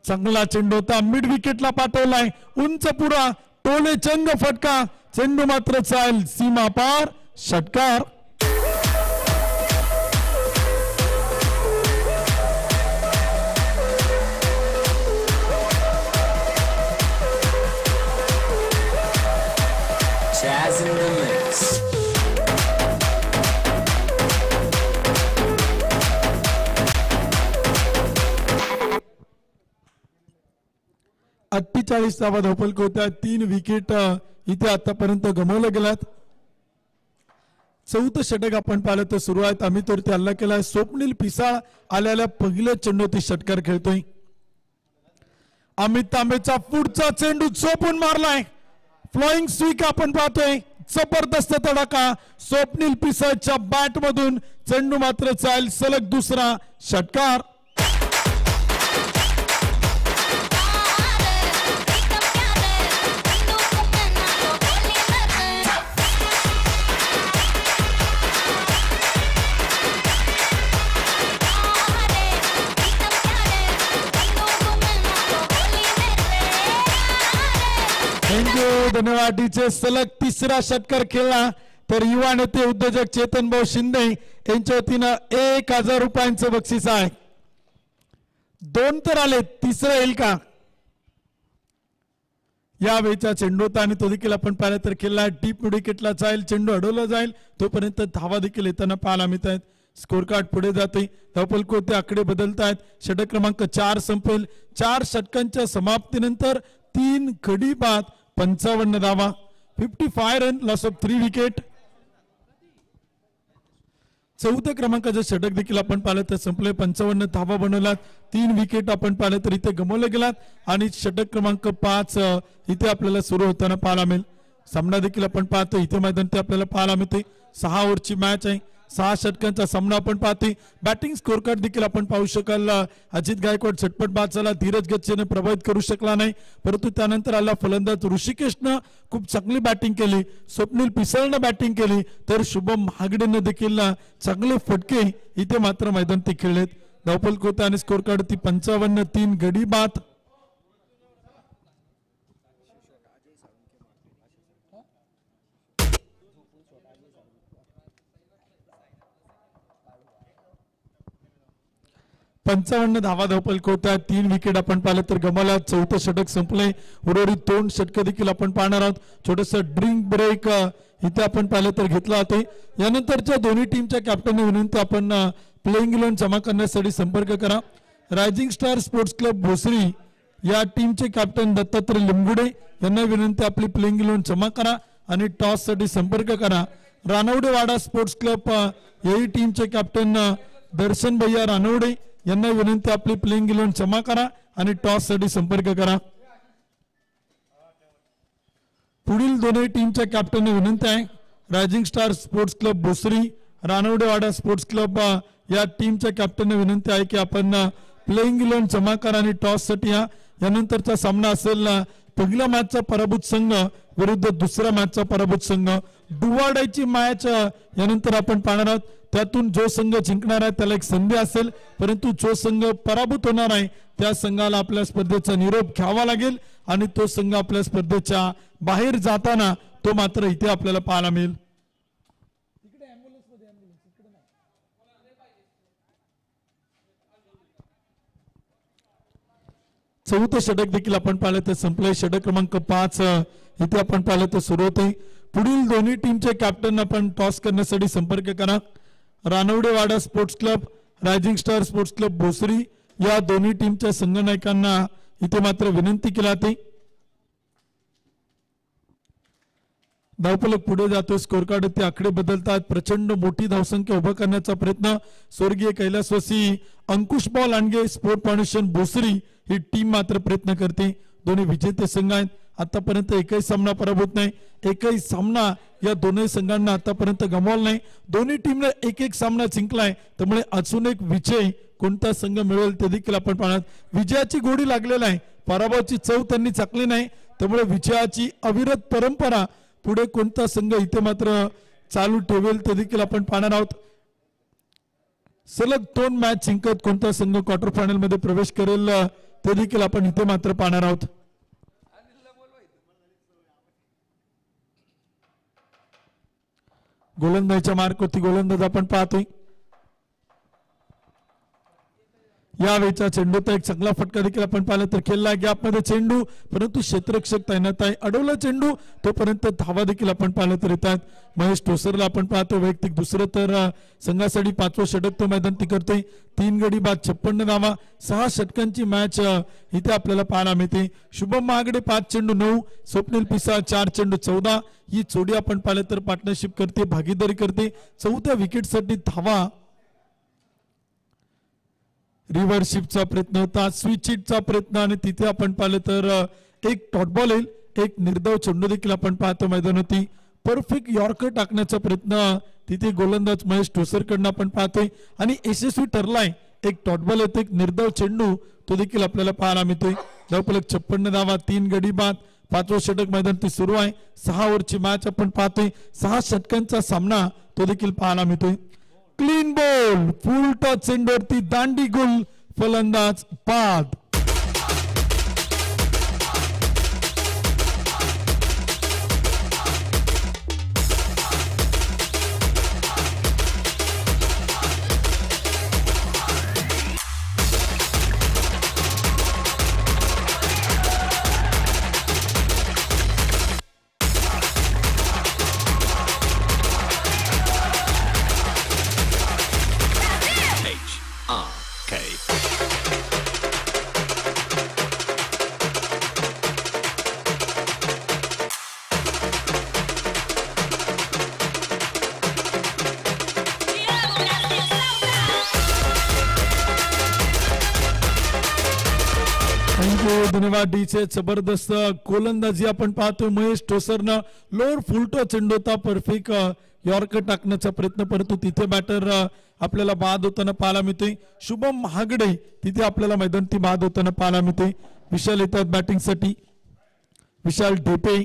चांगला चेंडू होता, मिड विकेटला पाठवलाय. उंच पुरा, टोले चंग फटका, चेंडू मात्र चाल सीमा पार. षटकार. Jazz in the mix. 43 धावा धावफलक होत्या. 3 विकेट इथे आतापर्यंत गमावल्या गेल्यात. चौथं षटक आपण पाहिलं तर सुरू आहे. अमित वरती हल्ला केलाय. स्वप्नील पिसाळ आलेल्या पहिल्या चेंडूवरती षटकार खेळतोय. अमित तांबेचा पुढचा चेंडू चोपून मारलाय. फ्लाइंग स्वीक आपण पाहतोय. जबरदस्त तडाखा स्वप्नील पिसाळच्या बॅट मधून. चेंडू मात्र चाल सलग दुसरा षटकार. थँक्यू धन्यवाद. डीचे सलग तिसरा षटकार खेळला तर युवा नेते उद्योजक चेतन भाऊ शिंदे यांच्या वतीनं 1000 रुपयांचं बक्षीस आहे. 2 तर आले, तिसरं येईल का या वेळचा चेंडू होता आणि तो देखील आपण पाहिला तर खेळला. डीप विकेटला जाईल, चेंडू अडवला जाईल तोपर्यंत धावा देखील येताना पाहायला मिळत आहेत. स्कोर कार्ड पुढे जाते. धावफलक होते आकडे बदलत आहेत. षटक क्रमांक 4 संपेल. 4 षटकांच्या समाप्तीनंतर 3 गडी बाद 55 धावा. 55 रन, लॉस ऑफ 3 विकेट. चौथ्या क्रमांकाचं षटक देखील आपण पाहिलं तर संपले. 55 धावा बनवल्यात. 3 विकेट आपण पाहिलं तर इथे गमावले गेलात आणि षटक क्रमांक 5 इथे आपल्याला सुरू होताना पाहायला मिळेल. सामना देखील आपण पाहतो इथे मैदान ते आपल्याला पाहायला मिळते. 6 ओव्हरची मॅच आहे. 6 षटकांचा सामना आपण पाहतोय. बॅटिंग स्कोर कार्ड देखील आपण पाहू शकाल. अजित गायकवाड झटपट बाद झाला. धीरज गच्छेने प्रभावित करू शकला नाही, परंतु त्यानंतर आला फलंदाज ऋषिकेशनं खूप चांगली बॅटिंग केली. स्वप्नील पिसाळनं बॅटिंग केली तर शुभम महागडेनं देखील चांगले फटके इथे मात्र मैदान ते खेळलेत. धावफलक होता आणि स्कोर कार्ड ती 55. 3 गडी बाद. पंचावन्न धावा धावफलक होत्या. 3 विकेट आपण पाहिलं तर गमावला. चौथं षटक संपले. उर्वरित 2 षटक देखील आपण पाहणार आहोत. छोटस ड्रिंक ब्रेक इथे आपण पाहिलं तर घेतला होते. यानंतरच्या दोन्ही टीमच्या कॅप्टनने विनंती आपण प्लेइंग इलेव्हन जमा करण्यासाठी संपर्क करा. Rising star sports club Bhosari या टीमचे कॅप्टन दत्तात्रय लिंबुडे यांना विनंती आपली प्लेइंग इलेव्हन जमा करा आणि टॉस साठी संपर्क करा. रानवडेवाडा स्पोर्ट्स क्लब याही टीमचे कॅप्टन दर्शन भैया रानवडे यांना विनंती आपली प्लेइंग इलेव्हन जमा करा आणि टॉस साठी संपर्क करा. पुढील दोन्ही टीमच्या कॅप्टनने विनंती आहे. Rising star sports club Bhosari, Ranwadewada sports club या टीमच्या कॅप्टनने विनंती आहे की आपण प्लेइंग इलेव्हन जमा करा आणि टॉस साठी या. यानंतरचा सामना असेल पहिल्या मॅचचा पराभूत संघ विरुद्ध दुसऱ्या मॅचचा पराभूत संघ. डुवाडायची मॅच यानंतर आपण पाहणार आहोत. त्यातून जो संघ जिंकणार आहे त्याला एक संधी असेल, परंतु जो संघ पराभूत होणार आहे त्या संघाला आपल्या स्पर्धेचा निरोप घ्यावा लागेल आणि तो संघ आपल्या स्पर्धेच्या बाहेर जाताना तो मात्र इथे आपल्याला पाहायला मिळेल. चौथं षटक देखील आपण पाहिलं तर संपले. षटक क्रमांक 5 इथे आपण पाहिलं तर सुरू होते. पुढील दोन्ही टीमचे कॅप्टन आपण टॉस करण्यासाठी संपर्क करा. Ranwadewada sports club, rising star sports club Bhosari या दोन्ही टीमच्या संघनायकांना इथे मात्र विनंती केली जाते. धावफलक पुढे जातो. स्कोर कार्ड ते आकडे बदलतात. प्रचंड मोठी धावसंख्या उभा करण्याचा प्रयत्न स्वर्गीय कैलासवासी अंकुश बॉल लांडगे स्पोर्ट फाउंडेशन भोसरी ही टीम मात्र प्रयत्न करते. दोन्ही विजेते संघ आहेत. आतापर्यंत एकही सामना पराभूत नाही. एकही सामना या दोन्ही संघांना आतापर्यंत गमावला नाही. दोन्ही टीमने एक सामना जिंकलाय. त्यामुळे अजून एक विजय कोणता संघ मिळेल ते देखील आपण पाहणार. विजयाची गोडी लागलेला आहे. पराभवाची चव त्यांनी चाकली नाही. त्यामुळे विजयाची अविरत परंपरा पुढे कोणता संघ इथे मात्र चालू ठेवेल ते देखील आपण पाहणार आहोत. सलग 2 मॅच जिंकत कोणता संघ क्वार्टर फायनल मध्ये प्रवेश करेल ते देखील आपण इथे मात्र पाहणार आहोत. गोलंदाजीच्या मार्कवरती गोलंदाज आपण पाहतोय. यावेळचा चेंडूचा एक चांगला फटका देखील आपण पाहिला तर खेळला गॅपमध्ये चेंडू, परंतु क्षेत्ररक्षक तैनात आहे, अडवला चेंडू, तोपर्यंत धावा देखील आपण पाहिलं तर येतात. महेश टोसरला आपण पाहतो वैयक्तिक दुसरं, तर संघासाठी 5वं षटक तो मैदानी करतोय. 3 गडी बाद 56 धावा, 6 षटकांची मॅच इथे आपल्याला पाहायला मिळते. शुभम महागडे 5 चेंडू 9, स्वप्नील पिसा 4 चेंडू 14. ही जोडी आपण पाहिलं तर पार्टनरशिप करते, भागीदारी करते. 4थ्या विकेटसाठी धावा. रिव्हर्शिपचा प्रयत्न होता, स्विच हिटचा प्रयत्न, आणि तिथे आपण पाहिलं तर एक डॉट बॉल येईल, एक निर्धाव चेंडू देखील आपण पाहतो मैदानावरती. परफेक्ट यॉर्कर टाकण्याचा प्रयत्न तिथे गोलंदाज महेश टोसरकडनं आपण पाहतोय आणि यशस्वी ठरलाय. एक डॉट बॉल येतो, एक निर्धाव चेंडू तो देखील आपल्याला पाहायला मिळतोय. धावफलक 56 धावा, 3 गडी बाद, 5वं षटक मैदानावरती सुरू आहे. 6 ओव्हरची मॅच आपण पाहतोय, 6 षटकांचा सामना तो देखील पाहायला मिळतोय. क्लीन बॉल, फुल टॉस चेंडूवरती दांडी गुल, फलंदाज बाद. धन्यवाद डीचे. जबरदस्त गोलंदाजी आपण पाहतो महेश टोसरनं. लोअर फुलटो चेंडू होता, परफेक्ट यॉर्कर टाकण्याचा प्रयत्न, परंतु तिथे बॅटर आपल्याला बाद होताना पाहायला मिळते. शुभम महागडे तिथे आपल्याला मैदानी बाद होताना पाहायला मिळते. विशाल येतात बॅटिंगसाठी, विशाल ढेपे.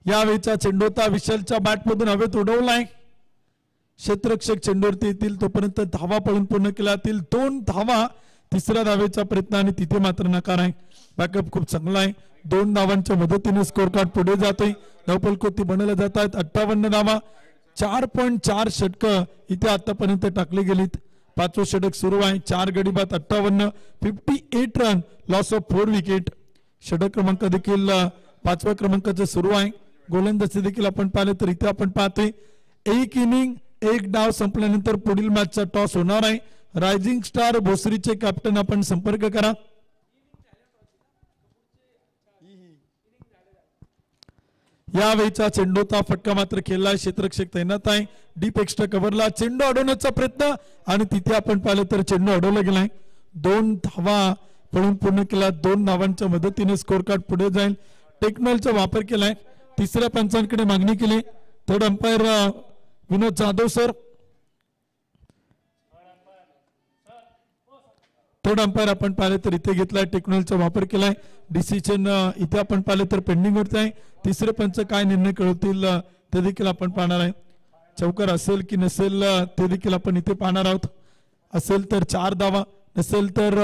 यावेळचा चेंडू होता, विशालच्या बॅटमधून हवेत उडवलाय. क्षेत्ररक्षक चेंडूवरती येतील तोपर्यंत धावा पळून पूर्ण केल्या जातील. 2 धावा, 3ऱ्या धावेचा प्रयत्न आणि तिथे मात्र नकार आहे. बॅकअप खूप चांगला आहे. 2 धावांच्या मदतीने स्कोर कार्ड पुढे जातोय. धावफलकोती बनवल्या जात आहेत. 58 धावा, 4.4 षटक इथे आतापर्यंत टाकली गेलीत. 5वं षटक सुरू आहे. 4 गडी बाद 58, 58 रन, लॉस ऑफ 4 विकेट. षटक क्रमांक देखील 5व्या क्रमांकाचं सुरू आहे. गोलंदाजी देखील आपण पाहिले तर इथे आपण पाहतोय 1 इनिंग 1 डाव संपल्यानंतर पुढील मॅचचा टॉस होणार आहे. रायझिंग स्टार भोसरीचे कॅप्टन आपण संपर्क करा. यावेळचा चेंडूचा फटका मात्र खेळला, क्षेत्ररक्षक तैनात आहे. डीप एक्स्ट्रा कव्हरला चेंडू अडवण्याचा प्रयत्न आणि तिथे आपण पाहिलं तर चेंडू अडवला गेलाय. 2 धावा पळून पूर्ण केला. 2 धावांच्या मदतीने स्कोर कार्ड पुढे जाईल. टेक्नॉलचा वापर केलाय. 3ऱ्या पंचांकडे मागणी केली. थर्ड अंपायर विनोद जाधव सर. थर्ड अंपायर आपण पाहिले तर इथे घेतलाय, टेक्नॉलॉजीचा वापर केलाय. डिसिजन इथे आपण पाहिले तर पेंडिंग वरती आहे. 3रे पंच काय निर्णय कळवतील ते देखील आपण पाहणार आहे. चौकार असेल की नसेल ते देखील आपण इथे पाहणार आहोत. असेल तर 4 धावा, नसेल तर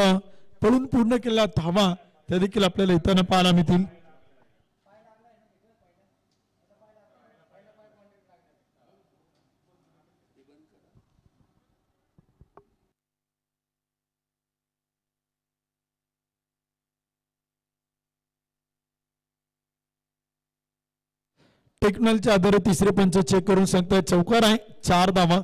पळून पूर्ण केलेल्या धावा त्या देखील आपल्याला येताना पाहायला मिळतील. टेक्नॉलॉजीच्या आधारे 3रे पंच चेक करून सांगताय चौकार आहे. 4 धावा.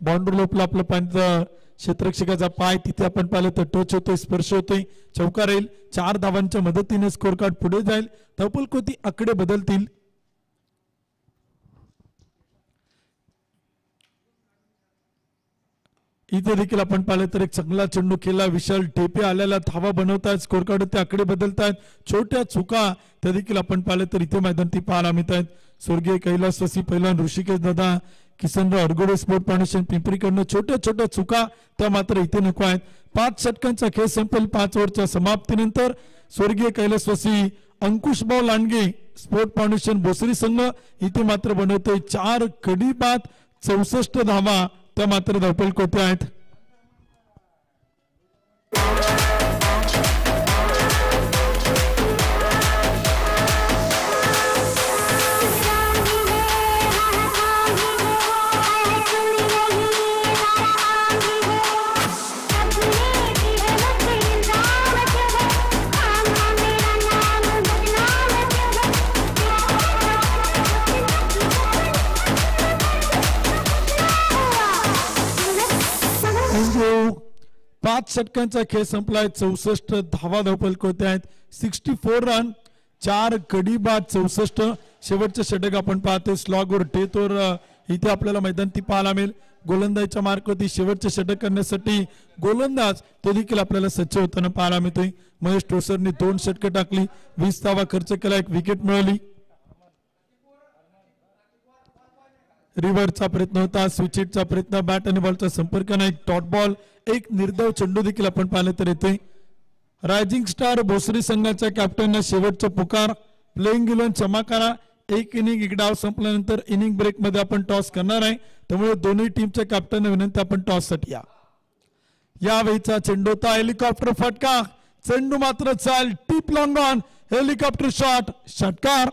बाउंड्री लोपला आपलं पंच क्षेत्ररक्षकाचा पाय तिथे आपण पाहिलं तर टच होतोय, स्पर्श होतोय. चौकार येईल. 4 धावांच्या मदतीने स्कोर कार्ड पुढे जाईल. धावफलकोती आकडे बदलतील. इथे देखील आपण पाहिलं तर एक चांगला चेंडू केला. विशाल ढेपे आलेला धावा बनवतात. स्कोर कार्ड ते आकडे बदलतात. छोट्या चुका त्या देखील आपण पाहिलं तर इथे मैदानी पाहायला मिळत आहेत. स्वर्गीय कैलासवासी पहिलवान ऋषिकेश दादा, किसनराव अडगोडे स्पोर्ट फाउंडेशन पिंपरीकडनं छोट्या छोट्या चुका त्या मात्र इथे नको आहेत. 5 षटकांचा खेळ संपेल. 5 ओव्हरच्या समाप्तीनंतर स्वर्गीय कैलासवासी अंकुशभाऊ लांडगे स्पोर्ट फाउंडेशन भोसरी संघ इथे मात्र बनवतोय 4 गडी बाद 64 धावा त्या मात्र धावफलकोती आहेत. 5 षटकांचा खेळ संपलाय. 64 धावा धावपल होते आहेत. 64 रन, 4 गडी बाद, 64. शेवटचं षटक आपण पाहतोय स्लॉगवर टेतवर इथे आपल्याला मैदान ती पाहायला मिळेल. गोलंदाजीच्या मार्कवरती शेवटचे षटक करण्यासाठी गोलंदाज तो देखील आपल्याला सज्ज होताना पाहायला मिळतोय. महेश ठोसरने 2 षटकं टाकली, 20 धावा खर्च केला, 1 विकेट मिळवली. रिव्हरचा प्रयत्न होता, स्विचिटचा प्रयत्न, बॅट आणि बॉलचा संपर्क नाही, डॉट बॉल, एक निर्धाव चेंडू देखील आपण पाहिलं तर येतोय. रायझिंग स्टार भोसरी संघाच्या कॅप्टनने शेवटचा पुकार, प्लेइंग 11 क्षमा करा. 1 इनिंग 1 डाव संपल्यानंतर इनिंग ब्रेक मध्ये आपण टॉस करणार आहे. त्यामुळे दोन्ही टीमच्या कॅप्टनने विनंती आपण टॉस साठी या. यावेळीचा चेंडू होता, हेलिकॉप्टर फटका, चेंडू मात्र चाल, टीप लॉंग ऑन, हेलिकॉप्टर शॉट, षटकार.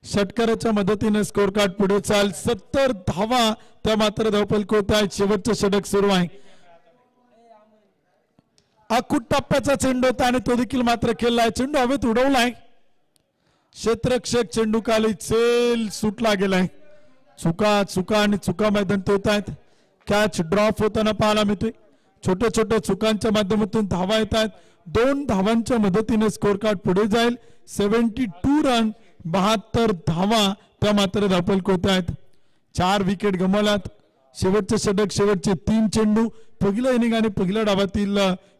षटकाराच्या मदतीने स्कोर कार्ड पुढे चाल, 70 धावा त्या मात्र धावपलक होत आहेत. शेवटचं षटक सुरू आहे. अकुट टप्प्याचा चेंडू होता आणि तो देखील मात्र खेळलाय. चेंडू हवेत उडवलाय, क्षेत्ररक्षक चेंडू खाली सेल सुटला गेलाय. चुका चुका आणि चुका मैदान होत आहेत. कॅच ड्रॉप होताना पाहायला मिळतोय. छोट्या छोट्या चुकांच्या माध्यमातून धावा येत आहेत. 2 धावांच्या मदतीने स्कोर कार्ड पुढे जाईल. 72 रन, 72 धावा त्या मात्र धावपलक होत आहेत. 4 विकेट गमावल्यात. शेवटचे षटक, शेवटचे 3 चेंडू, पहिलं इनिंग आणि पहिल्या डावातील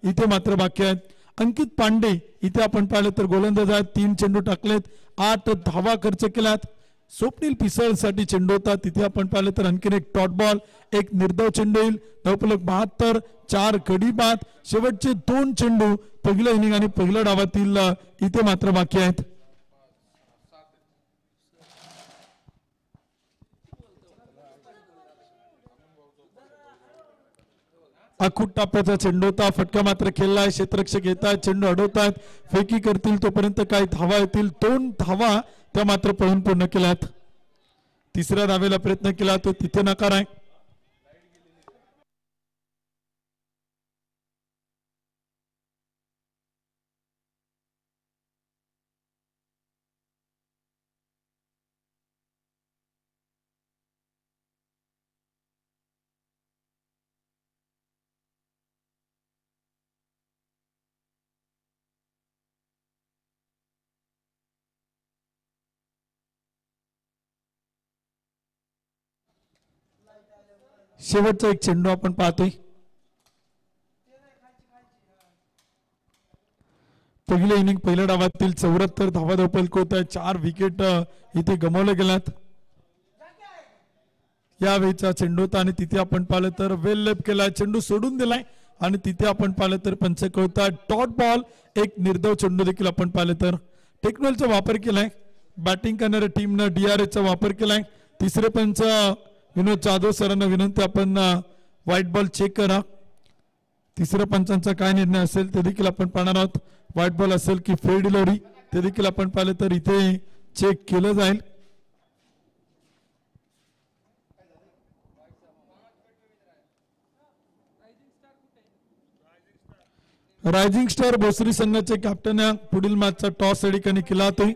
इथे मात्र बाकी आहेत. अंकित पांडे इथे आपण पाहिलं तर गोलंदाज आहेत. 3 चेंडू टाकलेत, 8 धावा खर्च केल्यात. स्वप्नील पिसळसाठी चेंडू होता, तिथे आपण पाहिलं तर आणखीन एक डॉट बॉल, एक निर्धाव चेंडू येईल. धावपलक 72, 4 गडी बाद. शेवटचे 2 चेंडू पहिलं इनिंग आणि पहिल्या डावातील इथे मात्र बाकी आहेत. अखूट टाप्याचा चेंडू होता, फटका मात्र खेळलाय. क्षेत्ररक्षक येत आहेत, चेंडू अडवतात, फेकी करतील तोपर्यंत काही धावा येतील. 2 धावा त्या मात्र पळून पूर्ण केल्यात. तिसऱ्या धावेला प्रयत्न केला तो तिथे नकार आहे. शेवटचा एक चेंडू आपण पाहतोय. पहिल्या इनिंग पहिल्या डावातील 74 धावा धावपलक होत आहे. 4 विकेट इथे गमावल्या गेल्यात. यावेळीचा चेंडू होता आणि तिथे आपण पाहिलं तर वेल लेप केलाय, चेंडू सोडून दिलाय आणि तिथे आपण पाहिलं तर पंच कळतात. डॉट बॉल, एक निर्धाव चेंडू देखील आपण पाहिलं तर टेक्नॉलॉजीचा वापर केलाय. बॅटिंग करणाऱ्या टीमनं DRSचा वापर केलाय. तिसरे पंच विनोद जाधव सरांना विनंती आपण व्हाईट बॉल चेक करा. तिसऱ्या पंचांचा काय निर्णय असेल ते देखील आपण पाहणार आहोत. व्हाईट बॉल असेल की फेअर डिलिव्हरी ते देखील आपण पाहिलं तर इथे चेक केलं जाईल. रायझिंग स्टार भोसरी संघाचे कॅप्टन या पुढील मॅचचा टॉस या ठिकाणी केला होता.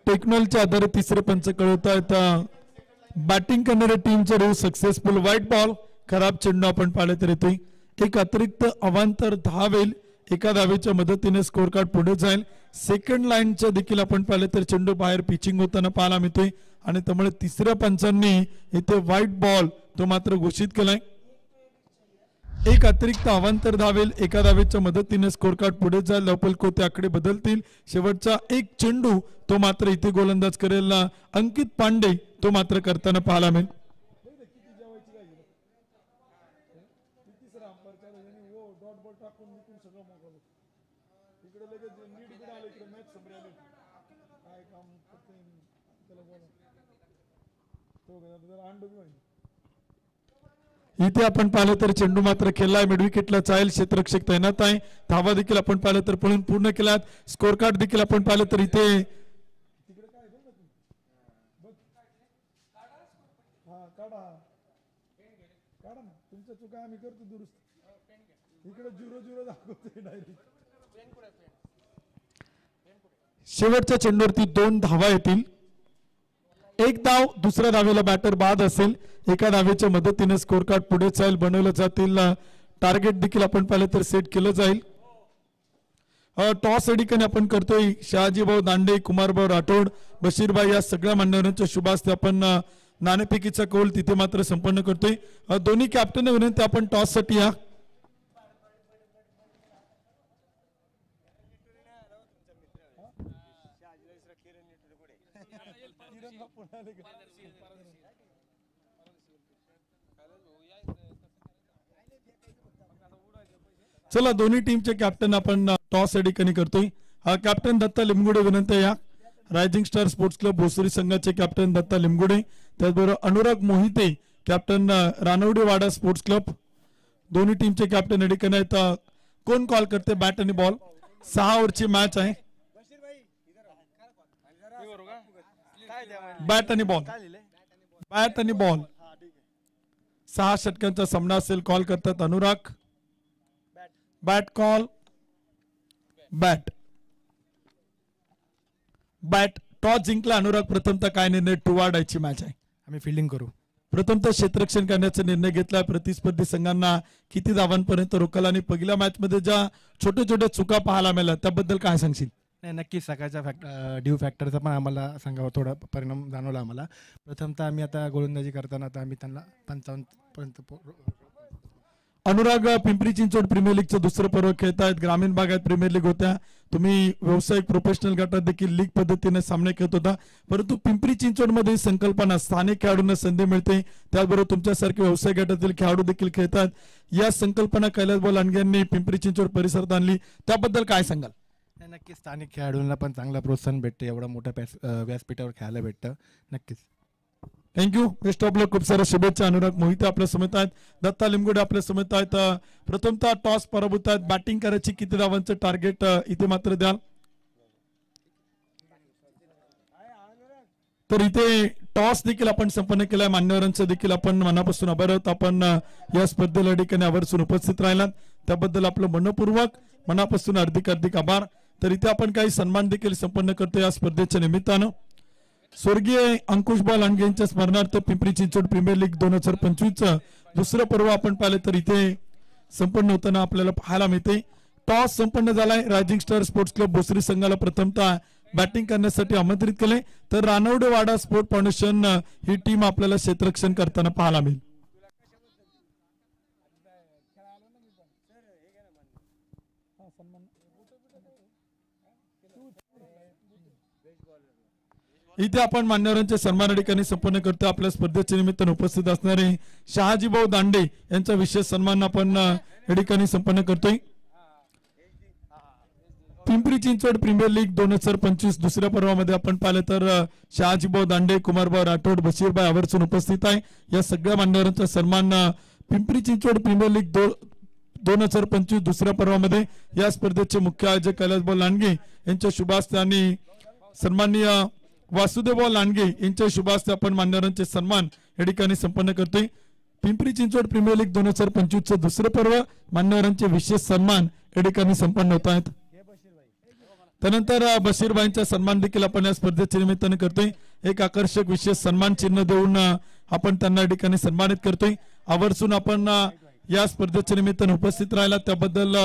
टेक्नॉलॉजीच्या आधारे तिसरे पंच कळवत आहेत. बॅटिंग करणाऱ्या टीमचा रोज सक्सेसफुल. व्हाईट बॉल, खराब चेंडू आपण पाहिलं तर येतोय. एक अतिरिक्त अवांतर धाव येईल. एका धावेच्या मदतीने स्कोर कार्ड पुढे जाईल. सेकंड लाईनच्या देखील आपण पाहिलं तर चेंडू बाहेर पिचिंग होताना पाहायला मिळतोय आणि त्यामुळे तिसऱ्या पंचांनी इथे व्हाईट बॉल तो मात्र घोषित केलाय. एक अतिरिक्त अवांतर धावेल. एका धावेच्या मदतीने स्कोर कार्ड पुढे जाईल. धावपलक होते आकडे बदलतील. शेवटचा एक चेंडू तो मात्र इथे गोलंदाज करेल अंकित पांडे तो मात्र करताना पाहायला मिळेल. इथे आपण पाहिलं तर चेंडू मात्र खेळलाय, मिडविकेटला चाईल, क्षेत्ररक्षक तैनात आहे. धावा देखील आपण पाहिलं तर पळून पूर्ण केल्यात. स्कोर कार्ड देखील आपण पाहिलं तर इथे तुमच्या चुका आम्ही करतो दुरुस्त. इकडे 0-0 दाखवतोय डायरेक्ट. शेवटच्या चेंडूवरती 2 धावा येतील. एक धाव दुसऱ्या धावेला बॅटर बाद असेल. एका धावेच्या मदतीने स्कोर कार्ड पुढे जाईल, बनवलं जातील. टार्गेट देखील आपण पाहिलं तर सेट केलं जाईल. टॉस या ठिकाणी आपण करतोय. शहाजीभाऊ दांडे, कुमारभाऊ राठोड, बशीरभाई या सगळ्या मान्यवरांच्या शुभ हस्ते आपण नाणेफेकीचा कौल तिथे मात्र संपन्न करतोय. दोन्ही कॅप्टन विनंती आपण टॉस साठी या. चला दोन्ही टीमचे कॅप्टन आपण टॉस या ठिकाणी करतोय. कॅप्टन दत्ता लिमगुडे विनंती या. Rising star sports club Bhosari संघाचे कॅप्टन दत्ता लिमगुडे, त्याचबरोबर Anurag Mohite captain Ranwadewada sports club. दोन्ही टीमचे कॅप्टन या ठिकाणी आहेत. कोण कॉल करते बॅट आणि बॉल? 6 ओव्हरची मॅच आहे. बॅट आणि बॉल, बॅट आणि बॉल. 6 षटकांचा सामना असेल. कॉल करतात Anurag. Bat call, bat, bat. Toss जिंकला अनुराग. प्रथमतः काय निर्णय? टू वाढायची मॅच आहे. आम्ही फिल्डिंग करू. प्रथमतः क्षेत्ररक्षण करण्याचा निर्णय घेतला. प्रतिस्पर्धी संघांना किती धावांपर्यंत रोखला आणि पहिल्या मॅच मध्ये ज्या छोट्या छोट्या चुका पाहायला मिळाल्या त्याबद्दल काय सांगशील? नाही, नक्कीच सकाळच्या ड्यू फॅक्टरचा पण आम्हाला सांगावं, थोडा परिणाम जाणवला आम्हाला. प्रथमतः आम्ही आता गोलंदाजी करताना आता आम्ही त्यांना 55 पर्यंत. अनुराग, पिंपरी चिंचवड प्रीमियर लीगचं दुसरं पर्व खेळतायत. ग्रामीण भागात प्रीमियर लीग होत्या, तुम्ही व्यावसायिक प्रोफेशनल गटात देखील लीग पद्धतीने सामने खेळत होता. परंतु पिंपरी चिंचवड मध्ये संकल्पना स्थानिक खेळाडूंना संधी मिळते, त्याचबरोबर तुमच्यासारखे व्यवसाय गटातील खेळाडू देखील खेळतात. या संकल्पना कैलासभाऊ लांडगे यांनी पिंपरी चिंचवड परिसरात आणली, त्याबद्दल काय सांगाल? नक्कीच स्थानिक खेळाडूंना पण चांगला प्रोत्साहन भेटते. एवढा मोठ्या व्यासपीठावर खेळायला भेटतं. नक्कीच थँक्यू. बेस्ट ऑफ लक. खूप साऱ्या शुभेच्छा. अनुराग मोहिते आपल्या समेत आहेत. दत्ता लिमगुडे आपल्या समेत आहेत. प्रथमतः टॉस पराभूत आहेत. बॅटिंग करायची किती धावांचं टार्गेट इथे मात्र द्याल? तर इथे टॉस देखील आपण संपन्न केलाय. मान्यवरांचं देखील आपण मनापासून आभार आहोत. आपण या स्पर्धेला ठिकाणी आवर्जून उपस्थित राहिलात त्याबद्दल आपलं मनपूर्वक मनापासून हार्दिक आभार. तर इथे आपण काही सन्मान देखील संपन्न करतो या स्पर्धेच्या निमित्तानं. स्वर्गीय अंकुशभाऊ लांडगे यांच्या स्मरणार्थ पिंपरी चिंचवड प्रीमियर लीग 2025 दुसरं पर्व आपण पाहिलं तर इथे संपन्न होताना आपल्याला पाहायला मिळते. टॉस संपन्न झालाय. Rising star sports club Bhosari संघाला प्रथमतः बॅटिंग करण्यासाठी आमंत्रित केले, तर रानवडेवाडा स्पोर्ट फाउंडेशन ही टीम आपल्याला क्षेत्ररक्षण करताना पाहायला मिळेल. इथे आपण मान्यवरांचे सन्मान या ठिकाणी संपन्न करतो. आपल्या स्पर्धेच्या निमित्ताने उपस्थित असणारे शहाजीभाऊ दांडे यांचा विशेष सन्मान आपण या ठिकाणी संपन्न करतोय. पिंपरी चिंचवड प्रीमियर लीग 2025 दुसऱ्या पर्वामध्ये आपण पाहिलं तर शहाजीभाऊ दांडे, कुमारभाऊ राठोड, बशीरभाई आवर्जून उपस्थित आहे. या सगळ्या मान्यवरांचा सन्मान पिंपरी चिंचवड प्रीमियर लीग 2025 दुसऱ्या पर्वामध्ये या स्पर्धेचे मुख्य आयोजक कैलासभाऊ लांडगे यांच्या शुभ हस्ते आणि सन्माननीय वासुदेवभाऊ लांडगे यांच्या शुभ हस्ते आपण मान्यवरांचे सन्मान या ठिकाणी संपन्न करतोय. पिंपरी चिंचवड प्रीमियर लीग 2025 दुसरं पर्व मान्यवरांचे विशेष सन्मान या ठिकाणी संपन्न होत आहेत. त्यानंतर बशीरबाईंचा सन्मान देखील आपण या स्पर्धेच्या निमित्ताने करतोय. एक आकर्षक विशेष सन्मान चिन्ह देऊन आपण त्यांना या ठिकाणी सन्मानित करतोय. आवर्जून आपण या स्पर्धेच्या निमित्ताने उपस्थित राहिला त्याबद्दल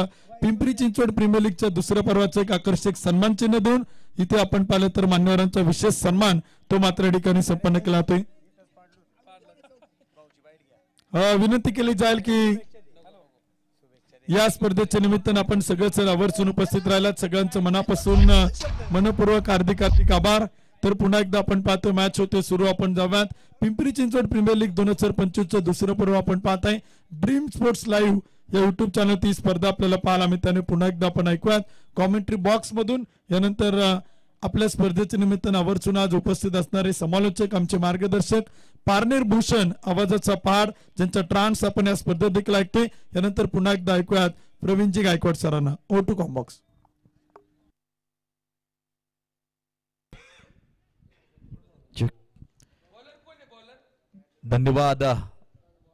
पिंपरी चिंचवड प्रीमियर लीगच्या दुसऱ्या पर्वाचं एक आकर्षक सन्मान चिन्ह देऊन इथे आपण पाहिलं तर मान्यवरांचा विशेष सन्मान तो मात्र या ठिकाणी संपन्न केला जातोय. विनंती केली जाईल की या स्पर्धेच्या निमित्ताने आपण सगळेच आवर्जून उपस्थित राहिलात. सगळ्यांचं मनापासून मनपूर्वक हार्दिक आभार. तर पुन्हा एकदा आपण पाहतो मॅच होते सुरू. आपण जाऊयात. पिंपरी चिंचवड प्रीमियर लीग 2025 दुसरं पर्व आपण पाहताय. ड्रीम स्पोर्ट्स लाईव्ह या युट्यूब चॅनल ती स्पर्धा आपल्याला पाहायला मिळते. पुन्हा एकदा आपण ऐकूयात कॉमेंट्री बॉक्स मधून. यानंतर आपल्या स्पर्धेच्या निमित्तानं आवर्जून आज उपस्थित असणारे समालोचक आमचे मार्गदर्शक पारनेर भूषण आवाजाचा पहाड ज्यांचा ट्रान्स आपण या स्पर्धेत देखील ऐकते. यानंतर पुन्हा एकदा ऐकूयात प्रवीणजी गायकवाड सरांना. ओ टू कॉम्बॉक्स. धन्यवाद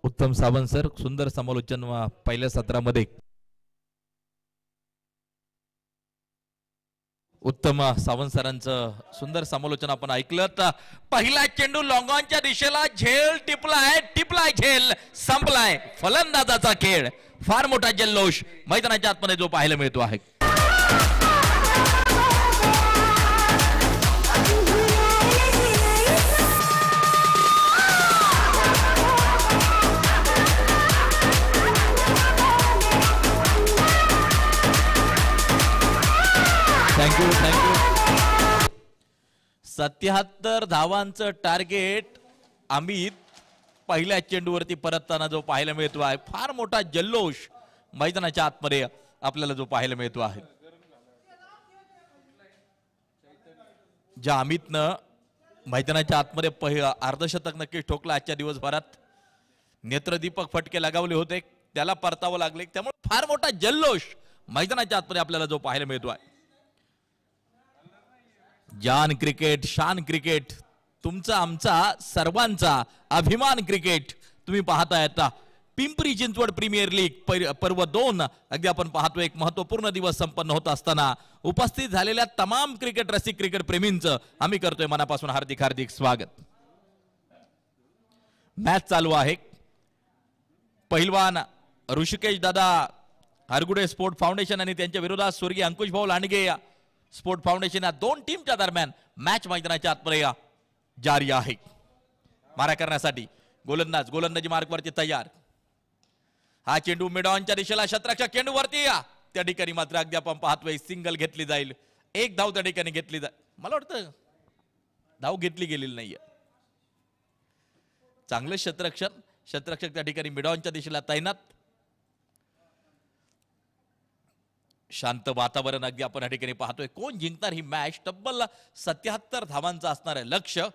उत्तम सावंत सर. सुंदर समालोचन पहिल्या सत्रामध्ये. उत्तम सावंत सरांचं सुंदर समालोचन आपण ऐकलं. पहिला चेंडू लॉंगॉनच्या दिशेला झेल टिपलाय झेल संपलाय. फलंदाजाचा खेळ. फार मोठा जल्लोष मैदानाच्या आतमध्ये जो पाहायला मिळतो आहे. थँक्यू. 77 धावांचं टार्गेट अमित पहिल्या चेंडूवरती परतताना जो पाहायला मिळतो आहे. फार मोठा जल्लोष मैदानाच्या आतमध्ये आपल्याला जो पाहायला मिळतो आहे. ज्या अमितनं मैदानाच्या आतमध्ये अर्धशतक नक्कीच ठोकलं आजच्या दिवसभरात. नेत्रदीपक फटके लगावले होते, त्याला परतावं लागले. त्यामुळे फार मोठा जल्लोष मैदानाच्या आतमध्ये आपल्याला जो पाहायला मिळतो आहे. जान क्रिकेट, शान क्रिकेट, तुमचा आमचा सर्वांचा अभिमान क्रिकेट तुम्ही पाहताय. आता पिंपरी चिंचवड प्रीमियर लीग पर्व 2 अगदी आपण पाहतो. एक महत्वपूर्ण दिवस संपन्न होत असताना उपस्थित झालेल्या तमाम क्रिकेट रसिक क्रिकेट प्रेमींचं आम्ही करतोय मनापासून हार्दिक हार्दिक स्वागत. मॅच चालू आहे. पहिलवान ऋषिकेश दादा हरगुडे स्पोर्ट फाउंडेशन आणि त्यांच्या विरोधात स्वर्गीय अंकुश भाऊ लांडगे स्पोर्ट फाउंडेशन या दोन टीमच्या दरम्यान मॅच मैदानाच्या आतमध्ये जारी आहे. मारा करण्यासाठी गोलंदाजी मार्कवरती तयार. हा चेंडू मिडॉनच्या दिशेला शतरक्षक चेंडूवरती त्या ठिकाणी मात्र अगदी आपण पाहतोय सिंगल घेतली जाईल. एक धाव त्या ठिकाणी घेतली जाईल. मला वाटतं धाव घेतली गेलेली नाहीये. चांगलं शतरक्षक त्या ठिकाणी मिडॉनच्या दिशेला तैनात. शांत वातावरण अगदी आपण या ठिकाणी पाहतोय. कोण जिंकणार ही मॅच? तब्बल 77 धावांचं असणार आहे लक्ष्य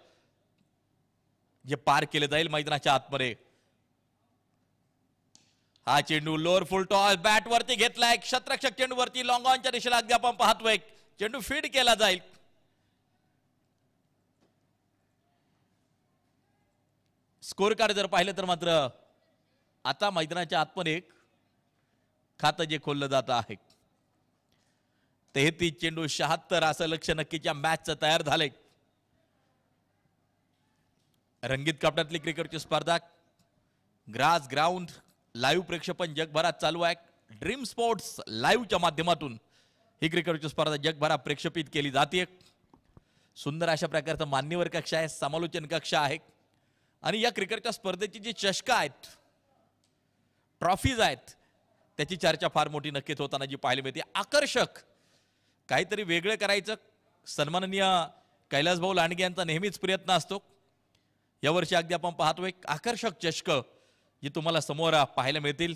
जे पार केले जाईल मैदानाच्या आतमध्ये. हा चेंडू लोअर फुल टॉस बॅट वरती घेतलाय. शतरक्षक चेंडूवरती लॉंग ऑनच्या दिशेला अगदी आपण पाहतोय. चेंडू फीड केला जाईल. स्कोर कार्ड जर पाहिलं तर मात्र आता मैदानाच्या आतमध्ये एक खातं जे खोललं जात आहे. 33 चेंडू 76 असं लक्ष नक्कीच्या मॅचचं तयार झालंय. रंगीत कपड्यातली क्रिकेटची स्पर्धा ग्रास ग्राउंड लाईव्ह प्रेक्षेपण जगभरात चालू आहे. ड्रीम स्पोर्ट्स लाईव्हच्या माध्यमातून ही क्रिकेटची स्पर्धा जगभरात प्रेक्षेपित केली जाते. सुंदर अशा प्रकारचं मान्यवर कक्ष आहे, समालोचन कक्ष आहे आणि या क्रिकेटच्या स्पर्धेची जी चषका आहेत, ट्रॉफीज आहेत, त्याची चर्चा फार मोठी नक्कीच होताना जी पाहायला मिळते. आकर्षक काहीतरी वेगळं करायचं सन्माननीय कैलासभाऊ लांडगे यांचा नेहमीच प्रयत्न असतो. यावर्षी अगदी आपण पाहतो एक आकर्षक चषक जी तुम्हाला समोर पाहायला मिळतील.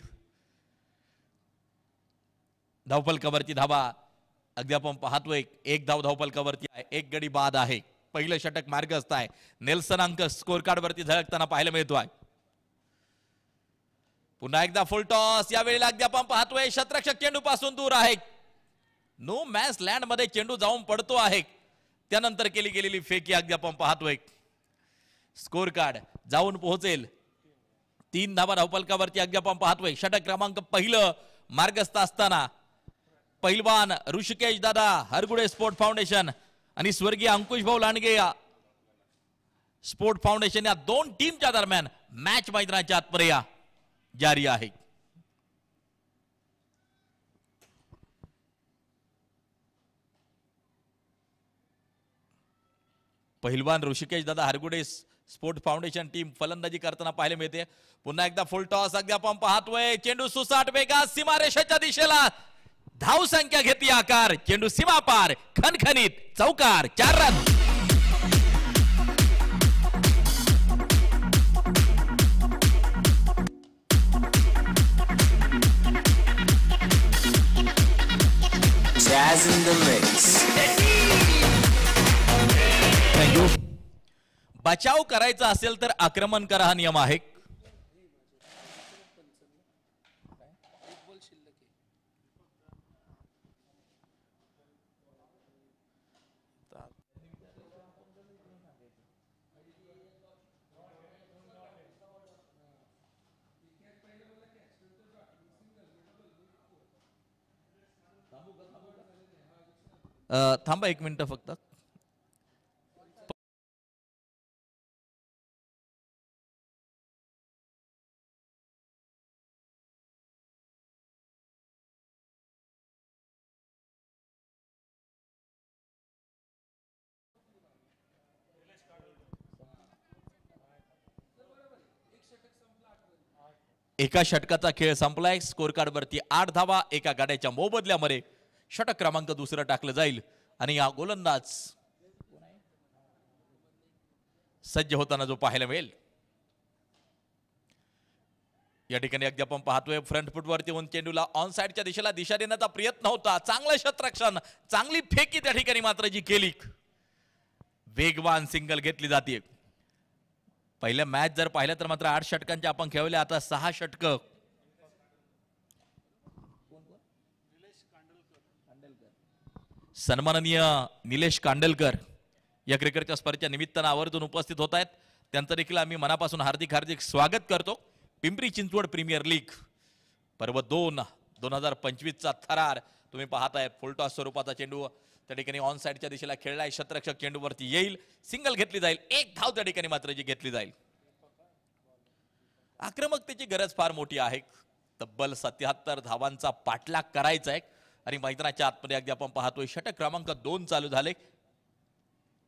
धावफलकावरती धावा अगदी आपण पाहतोय. एक धाव धावफलकावरती आहे, एक गडी बाद आहे. पहिलं षटक मार्गस्थ आहे. नेल्सन अंक स्कोर कार्ड वरती झळकताना पाहायला मिळतो आहे. पुन्हा एकदा फुल टॉस. यावेळेला अगदी आपण पाहतोय शतरक्षक चेंडू पासून दूर आहे. नो मॅच लँड मध्ये चेंडू जाऊन पडतो आहे. त्यानंतर केली गेलेली फेकी अगदी आपण पाहतोय. स्कोर कार्ड जाऊन पोहोचेल 3 धावा धावफलकावरती अगदी आपण पाहतोय. षटक क्रमांक पहिलं मार्गस्थ असताना पहिलवान ऋषिकेश दादा हरगुडे स्पोर्ट फाउंडेशन आणि स्वर्गीय अंकुश भाऊ लांडगे स्पोर्ट फाउंडेशन या दोन टीमच्या दरम्यान मॅच मैदानाच्या आतमध्ये जारी आहे. पहिलवान ऋषिकेश दादा हरगुडे स्पोर्ट फाउंडेशन टीम फलंदाजी करताना पाहायला मिळते. पुन्हा एकदा फुल टॉस अगदी आपण पाहतोय. चेंडू सुसाट वेगात सीमारेषेच्या दिशेला धाव संख्या घेतली आकार. चेंडू सीमा पार खणखणीत चौकार 4 run. Jazz in the mix. Thank you. बचाव करायचा असेल तर आक्रमण करा हा नियम आहे. थांबा एक मिनिट फक्त. एका षटकाचा खेळ संपलाय. स्कोर कार्ड वरती 8 धावा. एका गाड्याच्या मोबदल्यामध्ये षटक क्रमांक दुसरं टाकलं जाईल आणि या गोलंदाज सज्ज होताना जो पाहायला मिळेल. या ठिकाणी अगदी आपण पाहतोय फ्रंट फुटवरती येऊन चेंडूला ऑन साइडच्या दिशेला दिशा देण्याचा प्रयत्न होता. चांगलं शतरक्षण, चांगली फेकी त्या ठिकाणी मात्र जी केली. वेगवान सिंगल घेतली जाते. पहिल्या मॅच जर पाहिलं तर मात्र 8 षटकांच्या आपण खेळवल्या. आता 6 षटक. सन्माननीय निलेश कांडलकर या क्रिकेटच्या स्पर्धेच्या निमित्तानं आवर्जून उपस्थित होत आहेत. त्यांचं देखील आम्ही मनापासून हार्दिक हार्दिक स्वागत करतो. पिंपरी चिंचवड प्रीमियर लीग पर्व 2 2025चा थरार तुम्ही पाहताय. फुलटॉस स्वरूपाचा चेंडू त्या ठिकाणी ऑन साइडच्या दिशेला खेळलाय. क्षेत्ररक्षक चेंडूवरती येईल. सिंगल घेतली जाईल. एक धाव त्या ठिकाणी मात्र जी घेतली जाईल. आक्रमकतेची गरज फार मोठी आहे. तब्बल 77 धावांचा पाठलाग करायचा आहे आणि मैदानाच्या आतमध्ये अगदी आपण पाहतोय षटक क्रमांक 2 चालू झाले.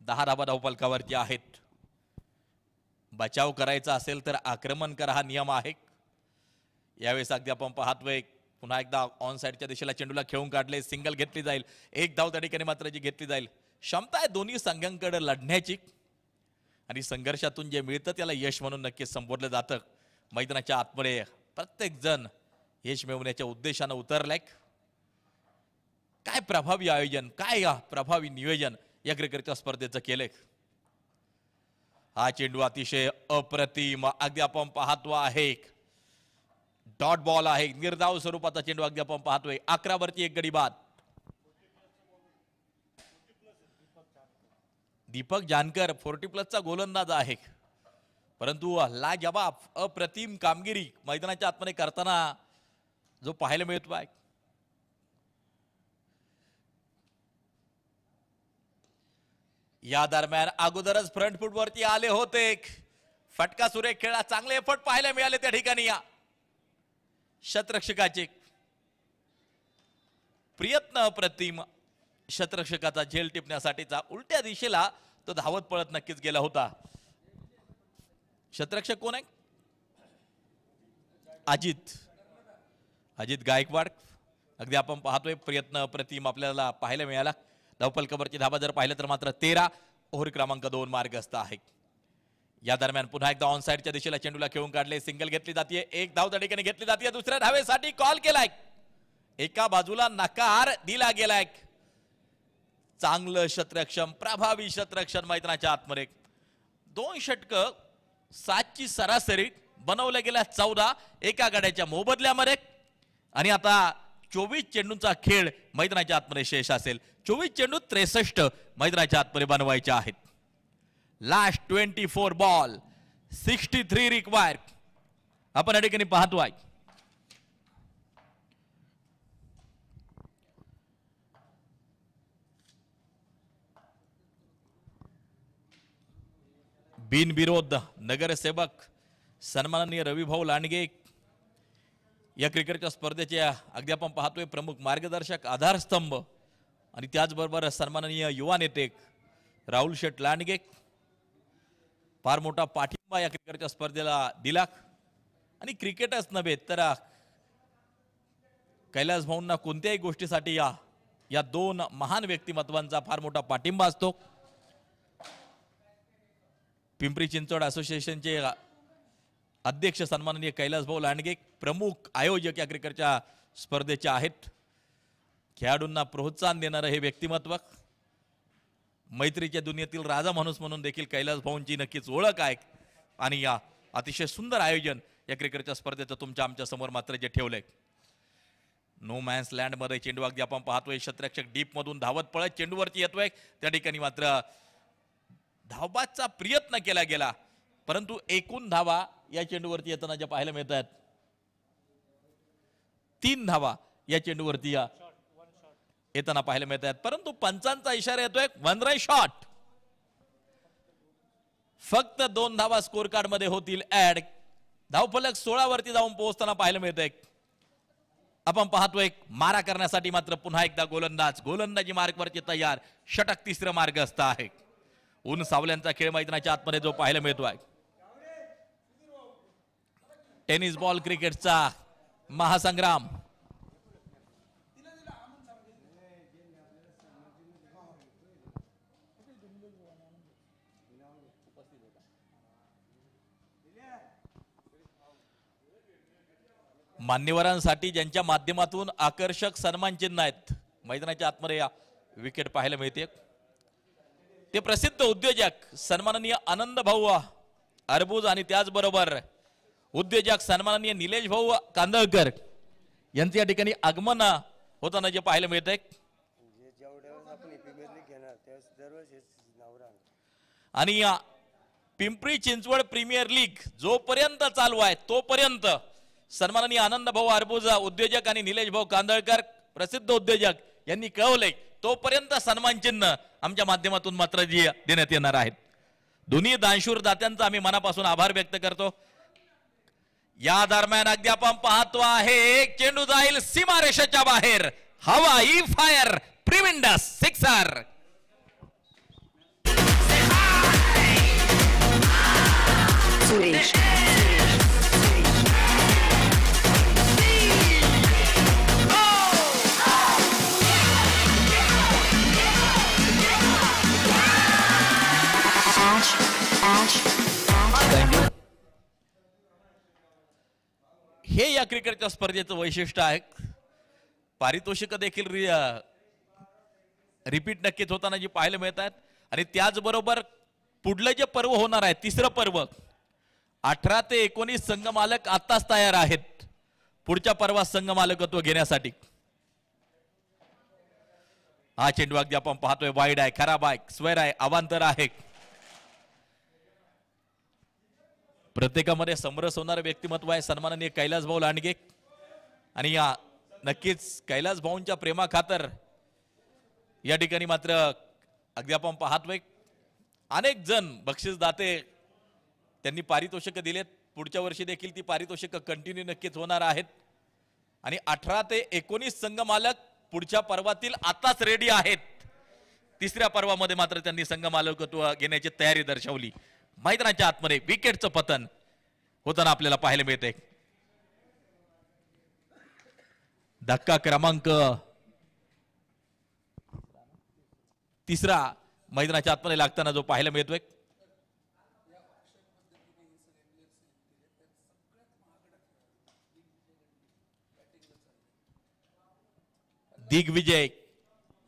10 धावा धावफलकावरती आहेत. बचाव करायचा असेल तर आक्रमण करा हा नियम आहे. यावेळेस अगदी आपण पाहतोय पुन्हा एकदा ऑन साइडच्या दिशेला चेंडूला खेळून काढले. सिंगल घेतली जाईल. एक धाव त्या ठिकाणी मात्र जी घेतली जाईल. क्षमता आहे दोन्ही संघांकडे लढण्याची आणि संघर्षातून जे मिळतं त्याला यश म्हणून नक्कीच संबोधलं जातं. मैदानाच्या आतमध्ये प्रत्येक जण यश मिळवण्याच्या उद्देशानं उतरलाय. काय प्रभावी आयोजन, काय प्रभावी नियोजन या क्रिकेटच्या स्पर्धेचं केलंय. हा चेंडू अतिशय अप्रतिम अगदी आपण पाहतो आहे. डॉट बॉल आहे. निर्धाव स्वरूपाचा चेंडू अगदी आपण पाहतोय. 11 वरती 1 गडी बाद. दीपक जानकर 40+ गोलंदाज आहे. परंतु लाजवाब अप्रतिम कामगिरी मैदानाच्या आतमध्ये करताना जो पाहायला मिळतो आहे. या दरम्यान अगोदरच फ्रंट फुट वरती आले होते. फटका सुरेख खेळा. चांगले एफर्ट पाहायला मिळाले त्या ठिकाणी. या शतरक्षकाचे प्रयत्न अप्रतिम. शतरक्षकाचा झेल टिपण्यासाठीचा उलट्या दिशेला तो धावत पळत नक्कीच गेला होता. शतरक्षक कोण आहे? अजित गायकवाड. अगदी आपण पाहतोय प्रयत्न अप्रतिम आपल्याला पाहायला मिळाला. धावफलकावरची धावा जर पाहिलं तर मात्र 13. ओव्हर क्रमांक 2 मार्गस्थ आहे. या दरम्यान पुन्हा एकदा ऑन साइडच्या दिशेला चेंडूला खेळून काढले. सिंगल घेतली जाते. एक धाव त्या ठिकाणी घेतली जाते. दुसऱ्या धावेसाठी कॉल केलाय. एका बाजूला नकार दिला गेलाय. चांगलं शतरक्षण, प्रभावी शतरक्षण मैदानाच्या आतमध्ये. 2 षटक 7ची सरासरी बनवल्या गेल्या 14 एका गाड्याच्या मोबदल्यामध्ये आणि आता 24 चेंडूंचा खेळ मैदानाच्या आतमध्ये शेष असेल. 24 चेंडू 63 मैदानाच्या आतमध्ये बनवायचे आहेत. लास्ट 24 बॉल 63 रिक्वायर आपण या ठिकाणी पाहतो आहे. बिनविरोध नगरसेवक सन्माननीय रविभाऊ लांडगे या क्रिकेटच्या स्पर्धेचे अगदी आपण पाहतोय प्रमुख मार्गदर्शक, आधारस्तंभ आणि त्याचबरोबर सन्माननीय युवा नेते राहुल शेठ लांडगे फार मोठा पाठिंबा या क्रिकेटच्या स्पर्धेला दिला आणि क्रिकेटच नव्हे तर कैलास भाऊंना कोणत्याही गोष्टीसाठी या 2 महान व्यक्तिमत्वांचा फार मोठा पाठिंबा असतो. पिंपरी चिंचवड असोसिएशनचे अध्यक्ष सन्माननीय कैलास भाऊ लांडगे प्रमुख आयोजक या क्रिकेटच्या स्पर्धेचे आहेत. खेळाडूंना प्रोत्साहन देणारं हे व्यक्तिमत्व, मैत्रीच्या दुनियेतील राजा माणूस म्हणून देखील कैलास भाऊंची नक्कीच ओळख आहे. आणि या अतिशय सुंदर आयोजन या क्रिकेटच्या स्पर्धेचं तुमच्या आमच्या समोर मात्र जे ठेवलंय. नो मॅन्स लँड मध्ये चेंडू अगदी आपण पाहतोय क्षेत्ररक्षक डीप मधून धावत पळत चेंडूवरती येतोय. त्या ठिकाणी मात्र धावबाचा प्रयत्न केला गेला, परंतु एकूण धावा या चेंडूवरती येताना ज्या पाहायला मिळत आहेत 3 धावा या चेंडूवरती येताना पाहायला मिळत आहेत. परंतु पंचांचा इशारा येतोय 1 रन शॉट. फक्त 2 धावा स्कोर कार्ड मध्ये होतील ऍड. धावफलक 16 वरती जाऊन पोहोचताना पाहायला मिळतंय. आपण पाहतोय मारा करण्यासाठी मात्र पुन्हा एकदा गोलंदाजी मार्गवरती तयार. षटक 3रं मार्गस्थ आहे. ऊन सावल्यांचा खेळ मैदानाच्या आतमध्ये जो पाहायला मिळतोय. टेनिस बॉल क्रिकेटचा महासंग्राम. मान्यवरांसाठी ज्यांच्या माध्यमातून आकर्षक सन्मान चिन्ह आहेत मैदानाच्या आतमध्ये या विकेट पाहायला मिळते. ते प्रसिद्ध उद्योजक सन्माननीय आनंद भाऊ अरबूज आणि त्याचबरोबर उद्योजक सन्माननीय निलेश भाऊ कांदळकर यांचे या ठिकाणी आगमन होताना जे पाहायला मिळतंय. आणि पिंपरी चिंचवड प्रीमियर लीग जोपर्यंत चालू आहे तोपर्यंत सन्माननीय आनंद भाऊ अरबूज उद्योजक आणि निलेश भाऊ कांदळकर प्रसिद्ध उद्योजक यांनी कळवले तोपर्यंत सन्मान चिन्ह आमच्या माध्यमातून मात्र जी देण्यात येणार आहेत. दोन्ही दानशूर दात्यांचा आम्ही मनापासून आभार व्यक्त करतो. या दरम्यान अगदी आपण पाहतो आहे एक चेंडू जाईल सीमारेषेच्या बाहेर. हवाई फायर प्रिमिंडस सिक्सर. सुरेश हे या क्रिकेटच्या स्पर्धेचं वैशिष्ट्य आहे. पारितोषिक देखील रिपीट नक्कीच होताना जी पाहायला मिळत आहेत. आणि त्याचबरोबर पुढलं जे पर्व होणार आहे 3रं पर्व 18 ते 19 संघ मालक आताच तयार आहेत पुढच्या पर्वात संघ मालकत्व घेण्यासाठी. हा चेंडू अगदी आपण पाहतोय वाईड आहे, खराब आहे, स्क्वेअर आहे, अवांतर आहे. प्रत्येकामध्ये समरस होणारं व्यक्तिमत्व आहे सन्माननीय कैलास भाऊ लांडगे. आणि या नक्कीच कैलास भाऊंच्या प्रेमाखातर या ठिकाणी मात्र अगदी आपण पाहतोय अनेक जण बक्षीसदाते त्यांनी पारितोषिक दिलेत. पुढच्या वर्षी देखील ती पारितोषिक कंटिन्यू नक्कीच होणार आहेत. आणि 18 ते 19 संघ मालक पुढच्या पर्वातील आताच रेडी आहेत. 3ऱ्या पर्वामध्ये मात्र त्यांनी संघ मालकत्व घेण्याची तयारी दर्शवली. मैदानाच्या आतमध्ये विकेटचं पतन होताना आपल्याला पाहायला मिळते. धक्का क्रमांक 3 मैदानाच्या आतमध्ये लागताना जो पाहायला मिळतोय. दिग्विजय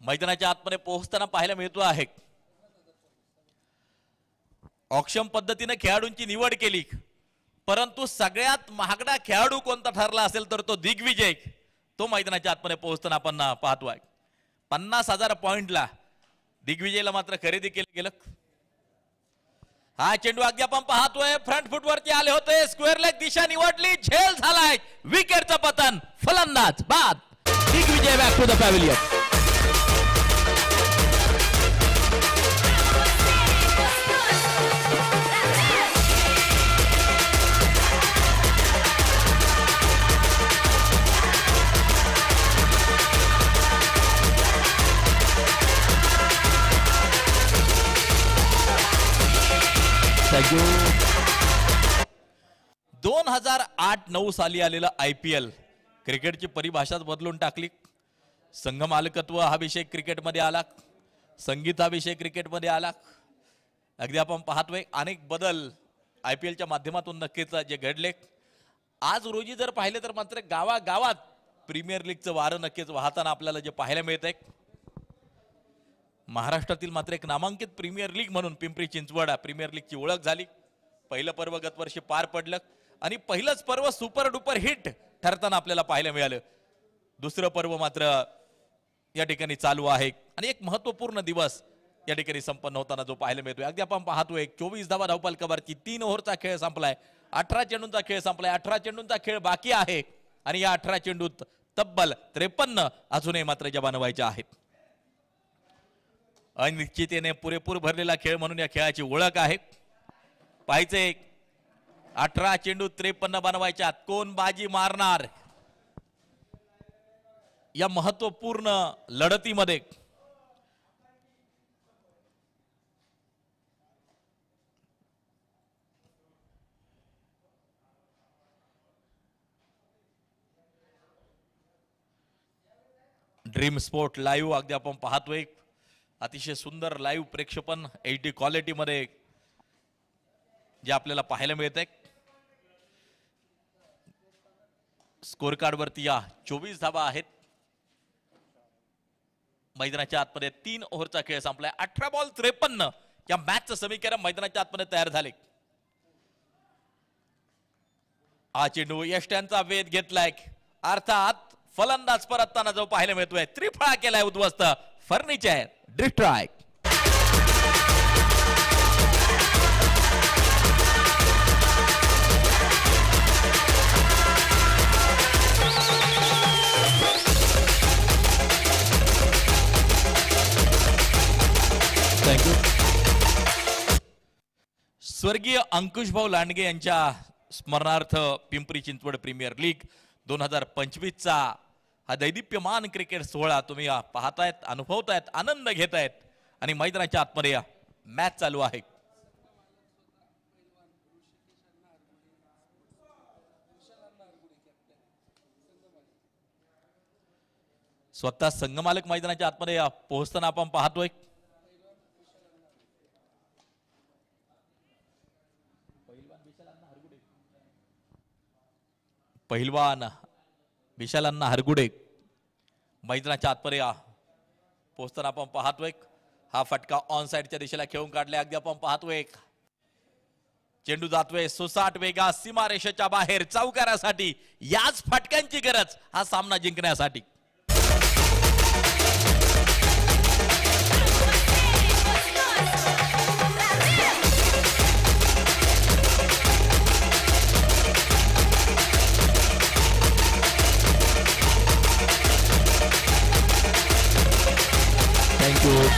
मैदानाच्या आतमध्ये पोहोचताना पाहायला मिळतो आहे. ऑक्शन पद्धतीने खेळाडूंची निवड केली, परंतु सगळ्यात महागडा खेळाडू कोणता ठरला असेल तर तो दिग्विजय. तो मैदानाच्या आतमध्ये पोहोचताना आपण पाहतोय. 50,000 पॉइंटला दिग्विजयला मात्र खरेदी केलं गेलं. हा चेंडू अगदी आपण पाहतोय फ्रंट फुटवरती आले होते, स्क्वेअर लेग दिशा निवडली, झेल झालाय, विकेटचं पतन, फलंदाज बाद. Digvijay back to the pavilion. Thank you. 2008-9 साली आलेला IPL क्रिकेटची परिभाषाच बदलून टाकली. संघ मालकत्व हा विषय क्रिकेटमध्ये आला, संगीत हा विषय क्रिकेटमध्ये आला. अगदी आपण पाहतोय अनेक बदल IPLच्या माध्यमातून नक्कीच जे घडले. आज रोजी जर पाहिले तर मात्र गावागावात प्रीमियर लीगचं वारं नक्कीच वाहताना आपल्याला जे पाहायला मिळत आहे. महाराष्ट्रातील मात्र एक नामांकित प्रीमियर लीग म्हणून पिंपरी चिंचवड प्रीमियर लीगची ओळख झाली. पहिलं पर्व गत वर्षी पार पडलं आणि पहिलंच पर्व सुपर डुपर हिट ठरताना आपल्याला पाहायला मिळालं. दुसरं पर्व मात्र या ठिकाणी चालू आहे आणि एक महत्वपूर्ण दिवस या ठिकाणी संपन्न होताना जो पाहायला मिळतोय. अगदी आपण पाहतोय 24 धावा धावपलकावरती 3 ओव्हरचा खेळ संपलाय. 18 चेंडूंचा खेळ संपलाय. 18 चेंडूंचा खेळ बाकी आहे आणि या 18 चेंडूत तब्बल 53 अजूनही मात्र जमा व्हायच्या आहेत. अनिश्चिततेने पुरेपूर भरलेला खेळ म्हणून या खेळाची ओळख आहे. पाहायचे 18 चेंडू 53 बनवायच्यात. कोण बाजी मारणार या महत्वपूर्ण लढतीमध्ये. ड्रीम स्पोर्ट लाईव्ह अगदी आपण पाहतोय. अतिशय सुंदर लाईव्ह प्रेक्षेपण HD क्वालिटी मध्ये जे आपल्याला पाहायला मिळत आहे. स्कोर कार्ड वरती या 24 धावा आहेत. मैदानाच्या आतमध्ये 3 ओव्हरचा खेळ संपलाय. 18 बॉल 53 या मॅचचं समीकरण मैदानाच्या आतमध्ये तयार झाले. हा चेंडू यष्ट्यांचा वेध घेतलाय. अर्थात फलंदाज परतताना जो पाहायला मिळतोय त्रिफळा केलाय उद्ध्वस्त. फर्निचर डिस्ट्रायक. थँक्यू. स्वर्गीय अंकुशभाऊ लांडगे यांच्या स्मरणार्थ पिंपरी चिंचवड प्रीमियर लीग 2025चा हा दैदिप्यमान क्रिकेट सोहळा तुम्ही पाहतायत, अनुभवतायत, आनंद घेतायत आणि मैदानाच्या आतमध्ये मॅच चालू आहे. स्वतः संघमालक मैदानाच्या आतमध्ये पोहोचताना आपण पाहतोय. पहिलवान विशालांना हरगुडे मैदानाच्या आतमध्ये पोहोचताना आपण पाहतोय. हा फटका ऑन साइडच्या दिशेला खेळून काढलाय. अगदी आपण पाहतोय चेंडू जातोय सुसाट वेगा सीमारेषेच्या बाहेर चौकारासाठी. याच फटक्यांची गरज हा सामना जिंकण्यासाठी.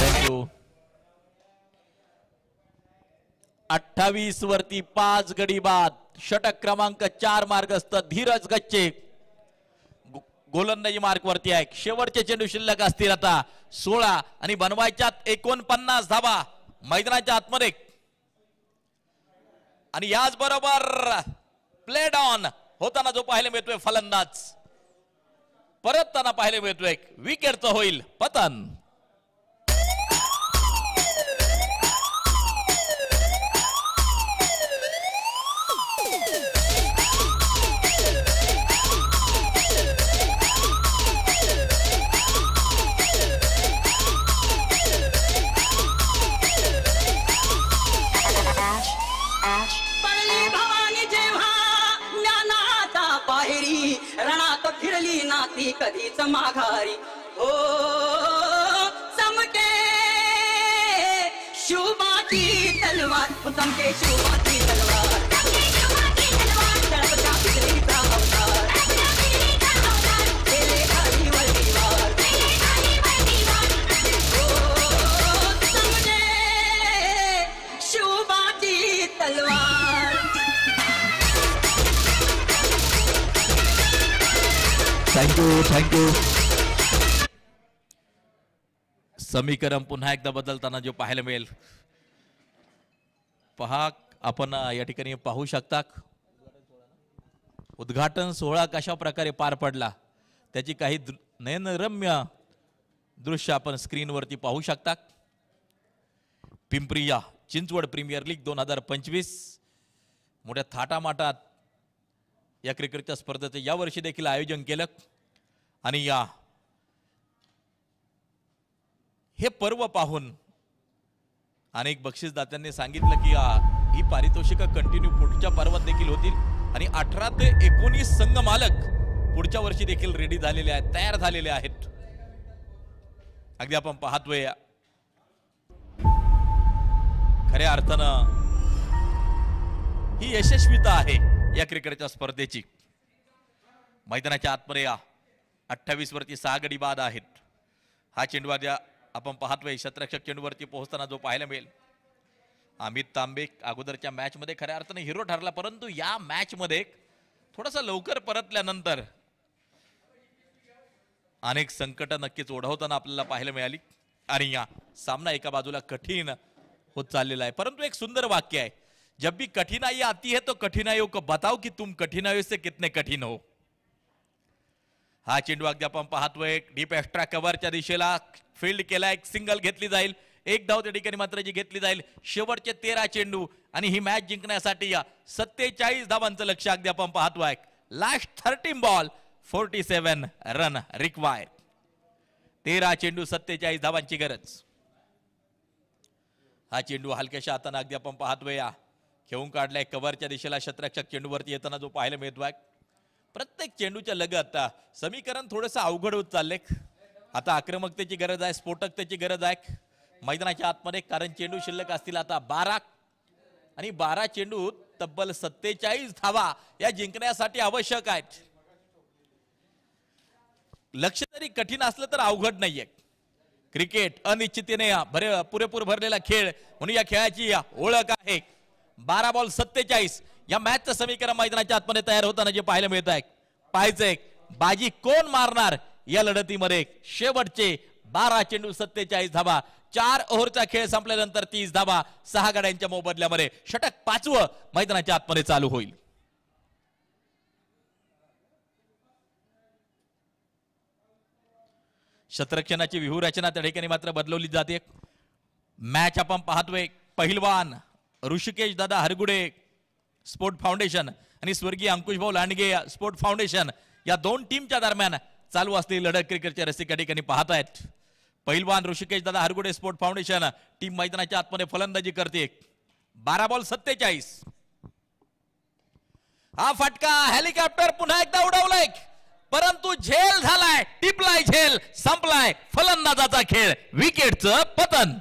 थँक्यू. 28 वरती 5 गडी बाद. षटक क्रमांक 4 मार्गस्थ धीरज गच्चे गोलंदाजी मार्क वरती आहे. शेवटचे चेंडू शिल्लक असतील आता 16 आणि बनवायच्यात 49 धावा मैदानाच्या आतमध्ये. आणि याच बरोबर प्लेड ऑन होताना जो पाहायला मिळतोय फलंदाज परतताना पाहायला मिळतोय विकेटचं होईल पतन. पडली भवानी जेव्हा ज्ञानाचा पाहेरी रणात फिरली नाती कधीच माघारी. हो चमके शिवबाची तलवार. चमके शिवबाची तलवार. तळपत्या बिजलीचा अवतार. केले खालीवर दीवार. हो चमके शिवबाची तलवार. थँक्यू. समीकरण पुन्हा एकदा बदलताना जो पाहायला मिळेल पहा. आपण या ठिकाणी पाहू शकता उद्घाटन सोहळा कशा प्रकारे पार पडला त्याची काही नयनरम्य दृश्य आपण स्क्रीनवरती पाहू शकता. पिंपरी चिंचवड प्रीमियर लीग 2025 मोठ्या थाटामाटात या क्रिकेटच्या स्पर्धेचे यावर्षी देखील आयोजन केलं. आणि या हे पर्व पाहून अनेक बक्षीसदात्यांनी सांगितलं की ही पारितोषिकं कंटिन्यू पुढच्या पर्वात देखील होतील आणि 18 ते 19 संघ मालक पुढच्या वर्षी देखील रेडी झालेले आहेत, तयार झालेले आहेत. अगदी आपण पाहतोय खऱ्या अर्थानं ही यशस्वीता आहे या क्रिकेटच्या स्पर्धेची. मैदानाच्या आतमध्ये 28 वरती 6 गडी बाद आहेत. हा चेंडू आपण पाहतोय शतरक्षक चेंडूवरती पोहोचताना जो पाहायला मिळेल. अमित तांबे अगोदरच्या मॅच मध्ये खऱ्या अर्थाने हिरो ठरला, परंतु या मॅच मध्ये थोडासा लवकर परतल्यानंतर अनेक संकट नक्कीच ओढवताना आपल्याला पाहायला मिळाली आणि या सामना एका बाजूला कठीण होत चाललेला आहे. परंतु एक सुंदर वाक्य आहे, जब भी कठिनाई आती है तो कठिनाइयों को बताओ कि तुम कठिनाइयों से कितने कठिन हो. हा चेंडू अगदी आपण पाहतोय डीप एक्स्ट्रा कव्हरच्या दिशेला फील्ड केला, एक सिंगल घेतली जाईल, एक धाव त्या ठिकाणी मात्र जी घेतली जाईल. शेवटचे 13 चेंडू आणि ही मॅच जिंकण्यासाठी 47 धावांचं लक्ष अगदी आपण पाहतोय. Last 13 ball 47 run require. 13 चेंडू 47 धावांची गरज. हा चेंडू हलक्याशा हाताने अगदी आपण पाहतोय खेळून काढलाय कव्हरच्या दिशेला. शतरक्षक चेंडूवरती येताना जो पाहायला मिळतोय प्रत्येक चेंडूच्या लगत समीकरण थोडंसं अवघड होत चाललंय. आता आक्रमकतेची गरज आहे, स्फोटकतेची गरज आहे मैदानाच्या आतमध्ये, कारण चेंडू शिल्लक असतील आता 12 आणि 12 चेंडू तब्बल 47 धावा या जिंकण्यासाठी आवश्यक आहेत. लक्ष जरी कठीण असलं तर अवघड नाहीये. क्रिकेट अनिश्चिततेने पुरेपूर भरलेला खेळ म्हणून या खेळाची ओळख आहे. 12 बॉल 47 या मॅचचं समीकरण मैदानाच्या आतमध्ये तयार होताना जे पाहायला मिळत आहे. पाहायचंय बाजी कोण मारणार या लढतीमध्ये. शेवटचे 12 चेंडू 47 धावा. 4 ओव्हरचा खेळ संपल्यानंतर 30 धावा 6 गड्यांच्या मोबदल्यामध्ये. षटक 5वं मैदानाच्या आतमध्ये चालू होईल. शतरक्षणाची व्यूहरचना त्या ठिकाणी मात्र बदलवली जाते. मॅच आपण पाहतोय पहिलवान ऋषिकेश दादा हरगुडे स्पोर्ट फाउंडेशन आणि स्वर्गीय अंकुशभाऊ लांडगे स्पोर्ट फाउंडेशन या दोन टीमच्या दरम्यान चालू असलेली लढत क्रिकेटच्या रसिक या ठिकाणी पाहतायत. पहिलवान ऋषिकेश दादा हरगुडे स्पोर्ट फाउंडेशन टीम मैदानाच्या आतमध्ये फलंदाजी करते. 12 बॉल 47. हा फटका हेलिकॉप्टर पुन्हा एकदा उडवलाय, परंतु झेल झालाय, टिपलाय झेल, संपलाय फलंदाजाचा खेळ, विकेटचं पतन.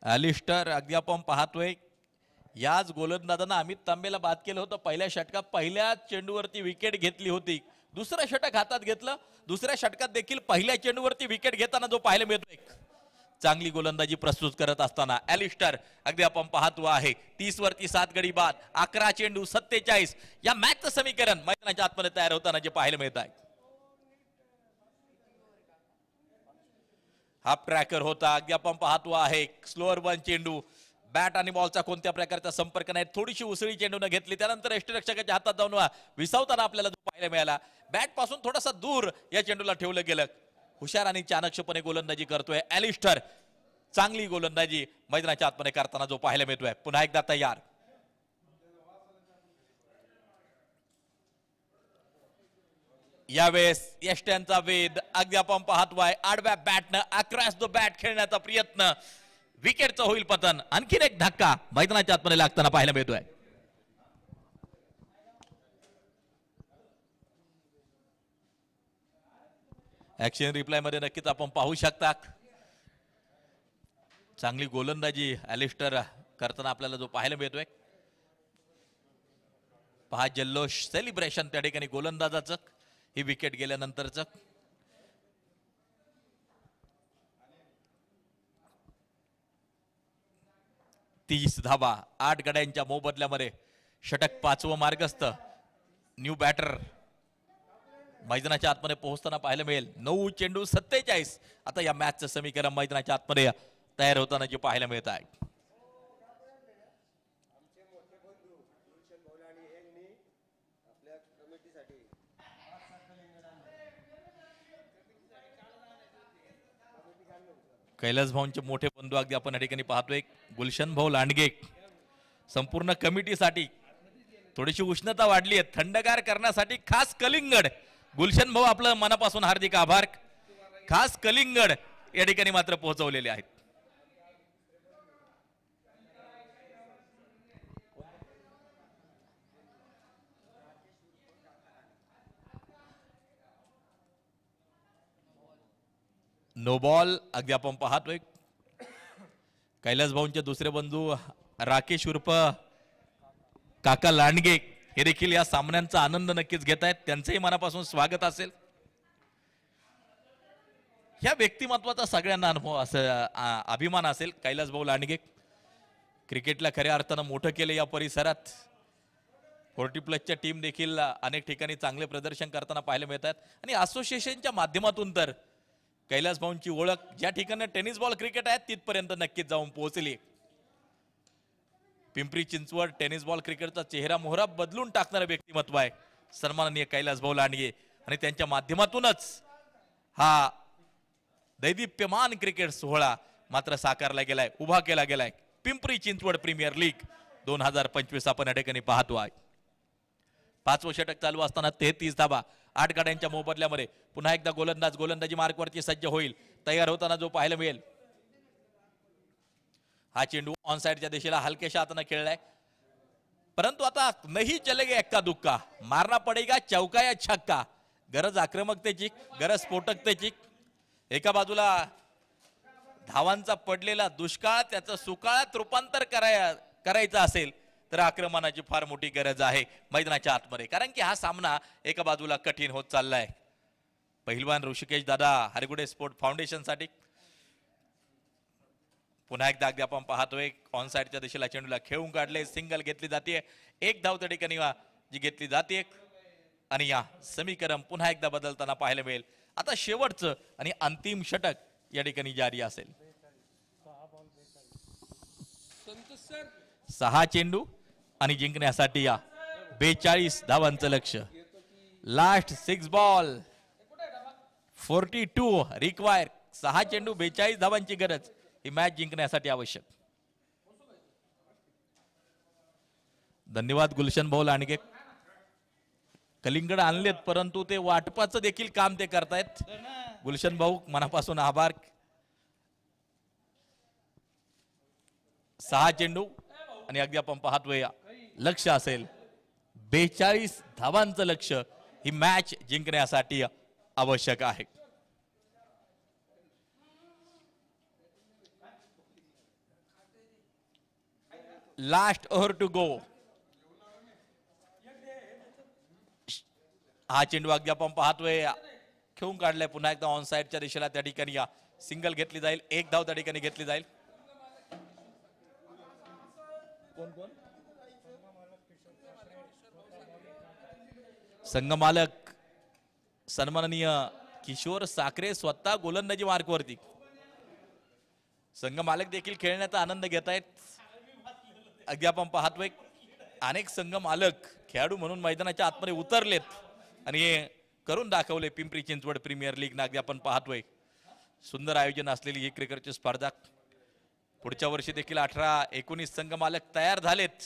अलिस्टर अगदी आपण पाहतोय याच गोलंदाजांना अमित तांबेला बाद केलं होतं पहिल्या षटकात. पहिल्या चेंडूवरती विकेट घेतली होती, दुसरं षटक हातात घेतलं. दुसऱ्या षटकात देखील पहिल्या चेंडूवरती विकेट घेताना जो पाहायला मिळतोय चांगली गोलंदाजी प्रस्तुत करत असताना अलिस्टर अगदी आपण पाहतो आहे. 30 वरती 7 गडी बाद, 11 चेंडू 47 या मॅचचं समीकरण मैदानाच्या आतमध्ये तयार होताना जे पाहायला मिळत आहे. हा ट्रॅकर होता अगदी आपण पाहतो आहे. स्लोअर वन चेंडू, बॅट आणि बॉलचा कोणत्या प्रकारचा संपर्क नाही, थोडीशी उसळी चेंडूने घेतली, त्यानंतर यष्टिरक्षकाच्या हातात जाऊन विसावताना आपल्याला जो पाहायला मिळाला. बॅट पासून थोडासा दूर या चेंडूला ठेवलं गेलं. हुशार आणि चाणक्षपणे गोलंदाजी करतोय अलिस्टर. चांगली गोलंदाजी मैदानाच्या आतमध्ये करताना जो पाहायला मिळतोय. पुन्हा एकदा तयार. यावेळेस यष्ट्यांचा वेध अगदी आपण पाहतोय. आडव्या बॅटनं अक्रॉस द बॅट खेळण्याचा प्रयत्न, विकेटचं होईल पतन. आणखीन एक धक्का मैदानाच्या आतमध्ये लागताना पाहायला मिळतोय. ऍक्शन रिप्लाय मध्ये नक्कीच आपण पाहू शकता चांगली गोलंदाजी अलिस्टर करताना आपल्याला जो पाहायला मिळतोय. पहा जल्लोष, सेलिब्रेशन त्या ठिकाणी गोलंदाजाचं ही विकेट गेल्यानंतरच. तीस धावा 8 गड्यांच्या मोबदल्यामध्ये. षटक 5वं मार्गस्थ. न्यू बॅटर मैदानाच्या आतमध्ये पोहोचताना पाहायला मिळेल. 9 चेंडू 47 आता या मॅचचं समीकरण मैदानाच्या आतमध्ये तयार होताना जे पाहायला मिळत आहे. कैलास भाऊंचे मोठे बंधू अगदी आपण या ठिकाणी पाहतोय गुलशन भाऊ लांडगे. संपूर्ण कमिटीसाठी थोडीशी उष्णता वाढली आहे, थंडगार करण्यासाठी खास कलिंगड. गुलशन भाऊ आपलं मनापासून हार्दिक आभार. खास कलिंगड या ठिकाणी मात्र पोहोचवलेले आहेत. नो बॉल अगदी आपण पाहतोय. कैलास भाऊंचे दुसरे बंधू राकेश उर्फ काका लांडगे हे देखील या सामन्यांचा आनंद नक्कीच घेत आहेत. त्यांचंही मनापासून स्वागत असेल. ह्या व्यक्तिमत्वाचा सगळ्यांना अनुभव अभिमान असेल. कैलास भाऊ लांडगे क्रिकेटला खऱ्या अर्थानं मोठं केलं या परिसरात. 40+ टीम देखील अनेक ठिकाणी चांगले प्रदर्शन करताना पाहायला मिळतात आणि असोसिएशनच्या माध्यमातून तर कैलास भाऊंची ओळख ज्या ठिकाणी टेनिस बॉल क्रिकेट आहे तिथपर्यंत नक्कीच जाऊन पोहोचली. पिंपरी चिंचवड टेनिस बॉल क्रिकेटचा चेहरा मोहरा बदलून टाकणारं व्यक्तिमत्व आहे सन्माननीय कैलास भाऊ लांडगे आणि त्यांच्या माध्यमातूनच हा दैदिप्यमान क्रिकेट सोहळा मात्र साकारला गेलाय, उभा केला गेलाय. पिंपरी चिंचवड प्रीमियर लीग 2025 आपण या ठिकाणी पाहतो आहे. 5वं षटक चालू असताना 33 धाबा 8 गाड्यांच्या मोबदल्यामध्ये पुन्हा एकदा गोलंदाजी मार्कवरती सज्ज होईल. तयार होताना जो पाहायला मिळेल हा चेंडू ऑन साइडच्या दिशेला हलक्याशा हाताने खेळलाय, परंतु आता नाही चलेगा एक्का दुक्का, मारना पडेगा चौका या छक्का. गरज आक्रमकतेची, गरज स्फोटकतेची. एका बाजूला धावांचा पडलेला दुष्काळ त्याचं सुकाळात रूपांतर करायचं असेल तर आक्रमणाची फार मोठी गरज आहे मैदानाच्या आतमध्ये, कारण की हा सामना एका बाजूला कठीण होत चाललाय. पहिलवान ऋषिकेश दादा हरगुडे स्पोर्ट फाउंडेशन साठी पुन्हा एकदा अगदी आपण पाहतोय ऑन साइडच्या दिशेला चेंडूला खेळून काढले. सिंगल घेतली जाते, एक धाव त्या ठिकाणी जी घेतली जाते आणि या समीकरण पुन्हा एकदा बदलताना पाहायला मिळेल. आता शेवटचं आणि अंतिम षटक या ठिकाणी जारी असेल. 6 चेंडू आणि जिंकण्यासाठी या 42 धावांचं लक्ष. Last 6 ball 42 require. 6 चेंडू 42 धावांची गरज ही मॅच जिंकण्यासाठी आवश्यक. धन्यवाद गुलशन भाऊ लांडगे. कलिंगड आणलेत परंतु ते वाटपाचं देखील काम ते करतायत. गुलशन भाऊ मनापासून आभार. 6 चेंडू आणि अगदी आपण पाहतोय लक्ष असेल 42 धावांचं लक्ष ही मॅच जिंकण्यासाठी आवश्यक आहे. Last over to go. हा चेंडू अगदी आपण पाहतोय खेळून काढलाय पुन्हा एकदा ऑन साइडच्या दिशेला. त्या ठिकाणी सिंगल घेतली जाईल, एक धाव त्या ठिकाणी घेतली जाईल. संघमालक सन्माननीय किशोर साखरे स्वतः गोलंदाजी मार्कवरती. संघमालक देखील खेळण्याचा आनंद घेत आहेत. अगदी आपण पाहतोय अनेक संघ मालक खेळाडू म्हणून मैदानाच्या आतमध्ये उतरलेत आणि हे करून दाखवले. पिंपरी चिंचवड प्रीमियर लीग ना अगदी आपण पाहतोय सुंदर आयोजन असलेली ही क्रिकेटची स्पर्धा. पुढच्या वर्षी देखील 18-19 संघ मालक तयार झालेत.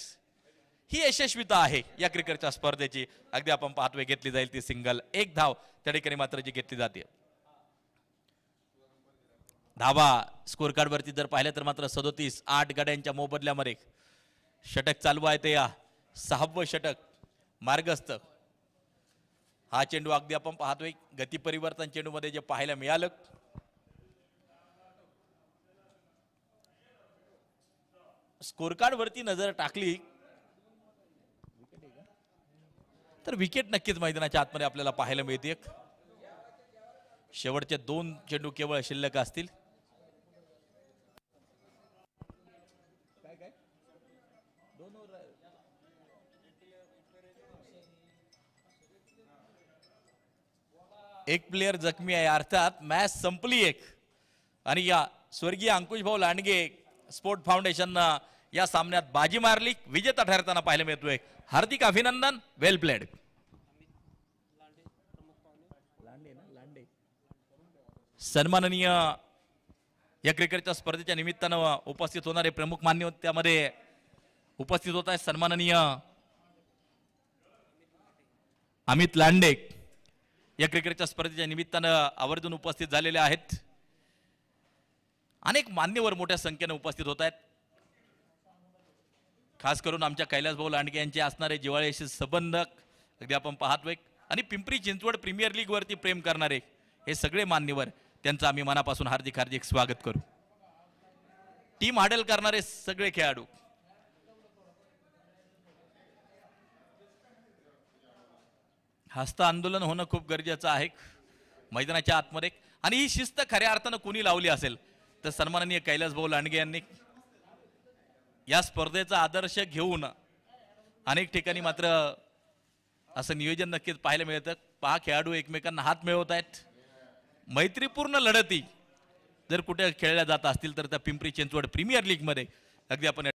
ही यशस्वीता आहे या क्रिकेटच्या स्पर्धेची. अगदी आपण पाहतोय घेतली जाईल ती सिंगल, एक धाव त्या ठिकाणी मात्र जी घेतली जाते. धावा स्कोर कार्ड वरती जर पाहिलं तर मात्र 37 8 गाड्यांच्या मोबदल्यामध्ये षटक चालू आहे. ते 6वं षटक मार्गस्थ. हा चेंडू अगदी आपण पाहतोय गती परिवर्तन चेंडू मध्ये जे पाहायला मिळालं. स्कोर कार्ड वरती नजर टाकली तर विकेट नक्कीच मैदानाच्या आतमध्ये आपल्याला पाहायला मिळते. शेवटचे 2 चेंडू केवळ शिल्लक असतील. एक प्लेयर जखमी आहे, अर्थात मॅच संपली एक. आणि या स्वर्गीय अंकुश भाऊ लांडगे स्पोर्ट फाउंडेशन या सामन्यात बाजी मारली, विजेता ठरताना पाहायला मिळतोय. हार्दिक अभिनंदन, वेल प्लेड. सन्माननीय या क्रिकेटच्या स्पर्धेच्या निमित्तानं उपस्थित होणारे प्रमुख मान्यवर त्यामध्ये उपस्थित होत आहेत सन्माननीय अमित लांडे या क्रिकेटच्या स्पर्धेच्या निमित्तानं आवर्जून उपस्थित झालेले आहेत. अनेक मान्यवर मोठ्या संख्येने उपस्थित होत आहेत. खास करून आमच्या कैलास भाऊ लांडगे यांचे असणारे जिव्हाळ्याशी संबंधक अगदी आपण पाहतोय आणि पिंपरी चिंचवड प्रीमियर लीग वरती प्रेम करणारे हे सगळे मान्यवर त्यांचं आम्ही मनापासून हार्दिक हार्दिक स्वागत करू. टीम हँडल करणारे सगळे खेळाडू हस्त आंदोलन होणं खूप गरजेचं आहे मैदानाच्या आतमध्ये आणि ही शिस्त खऱ्या अर्थानं कुणी लावली असेल तर सन्माननीय कैलास भाऊ लांडगे यांनी या स्पर्धेचा आदर्श घेऊन अनेक ठिकाणी मात्र असं नियोजन नक्कीच पाहायला मिळतं. पहा खेळाडू एकमेकांना हात मिळवत आहेत. मैत्रीपूर्ण लढती जर कुठे खेळल्या जात असतील तर त्या पिंपरी चिंचवड प्रीमियर लीग मध्ये अगदी आपण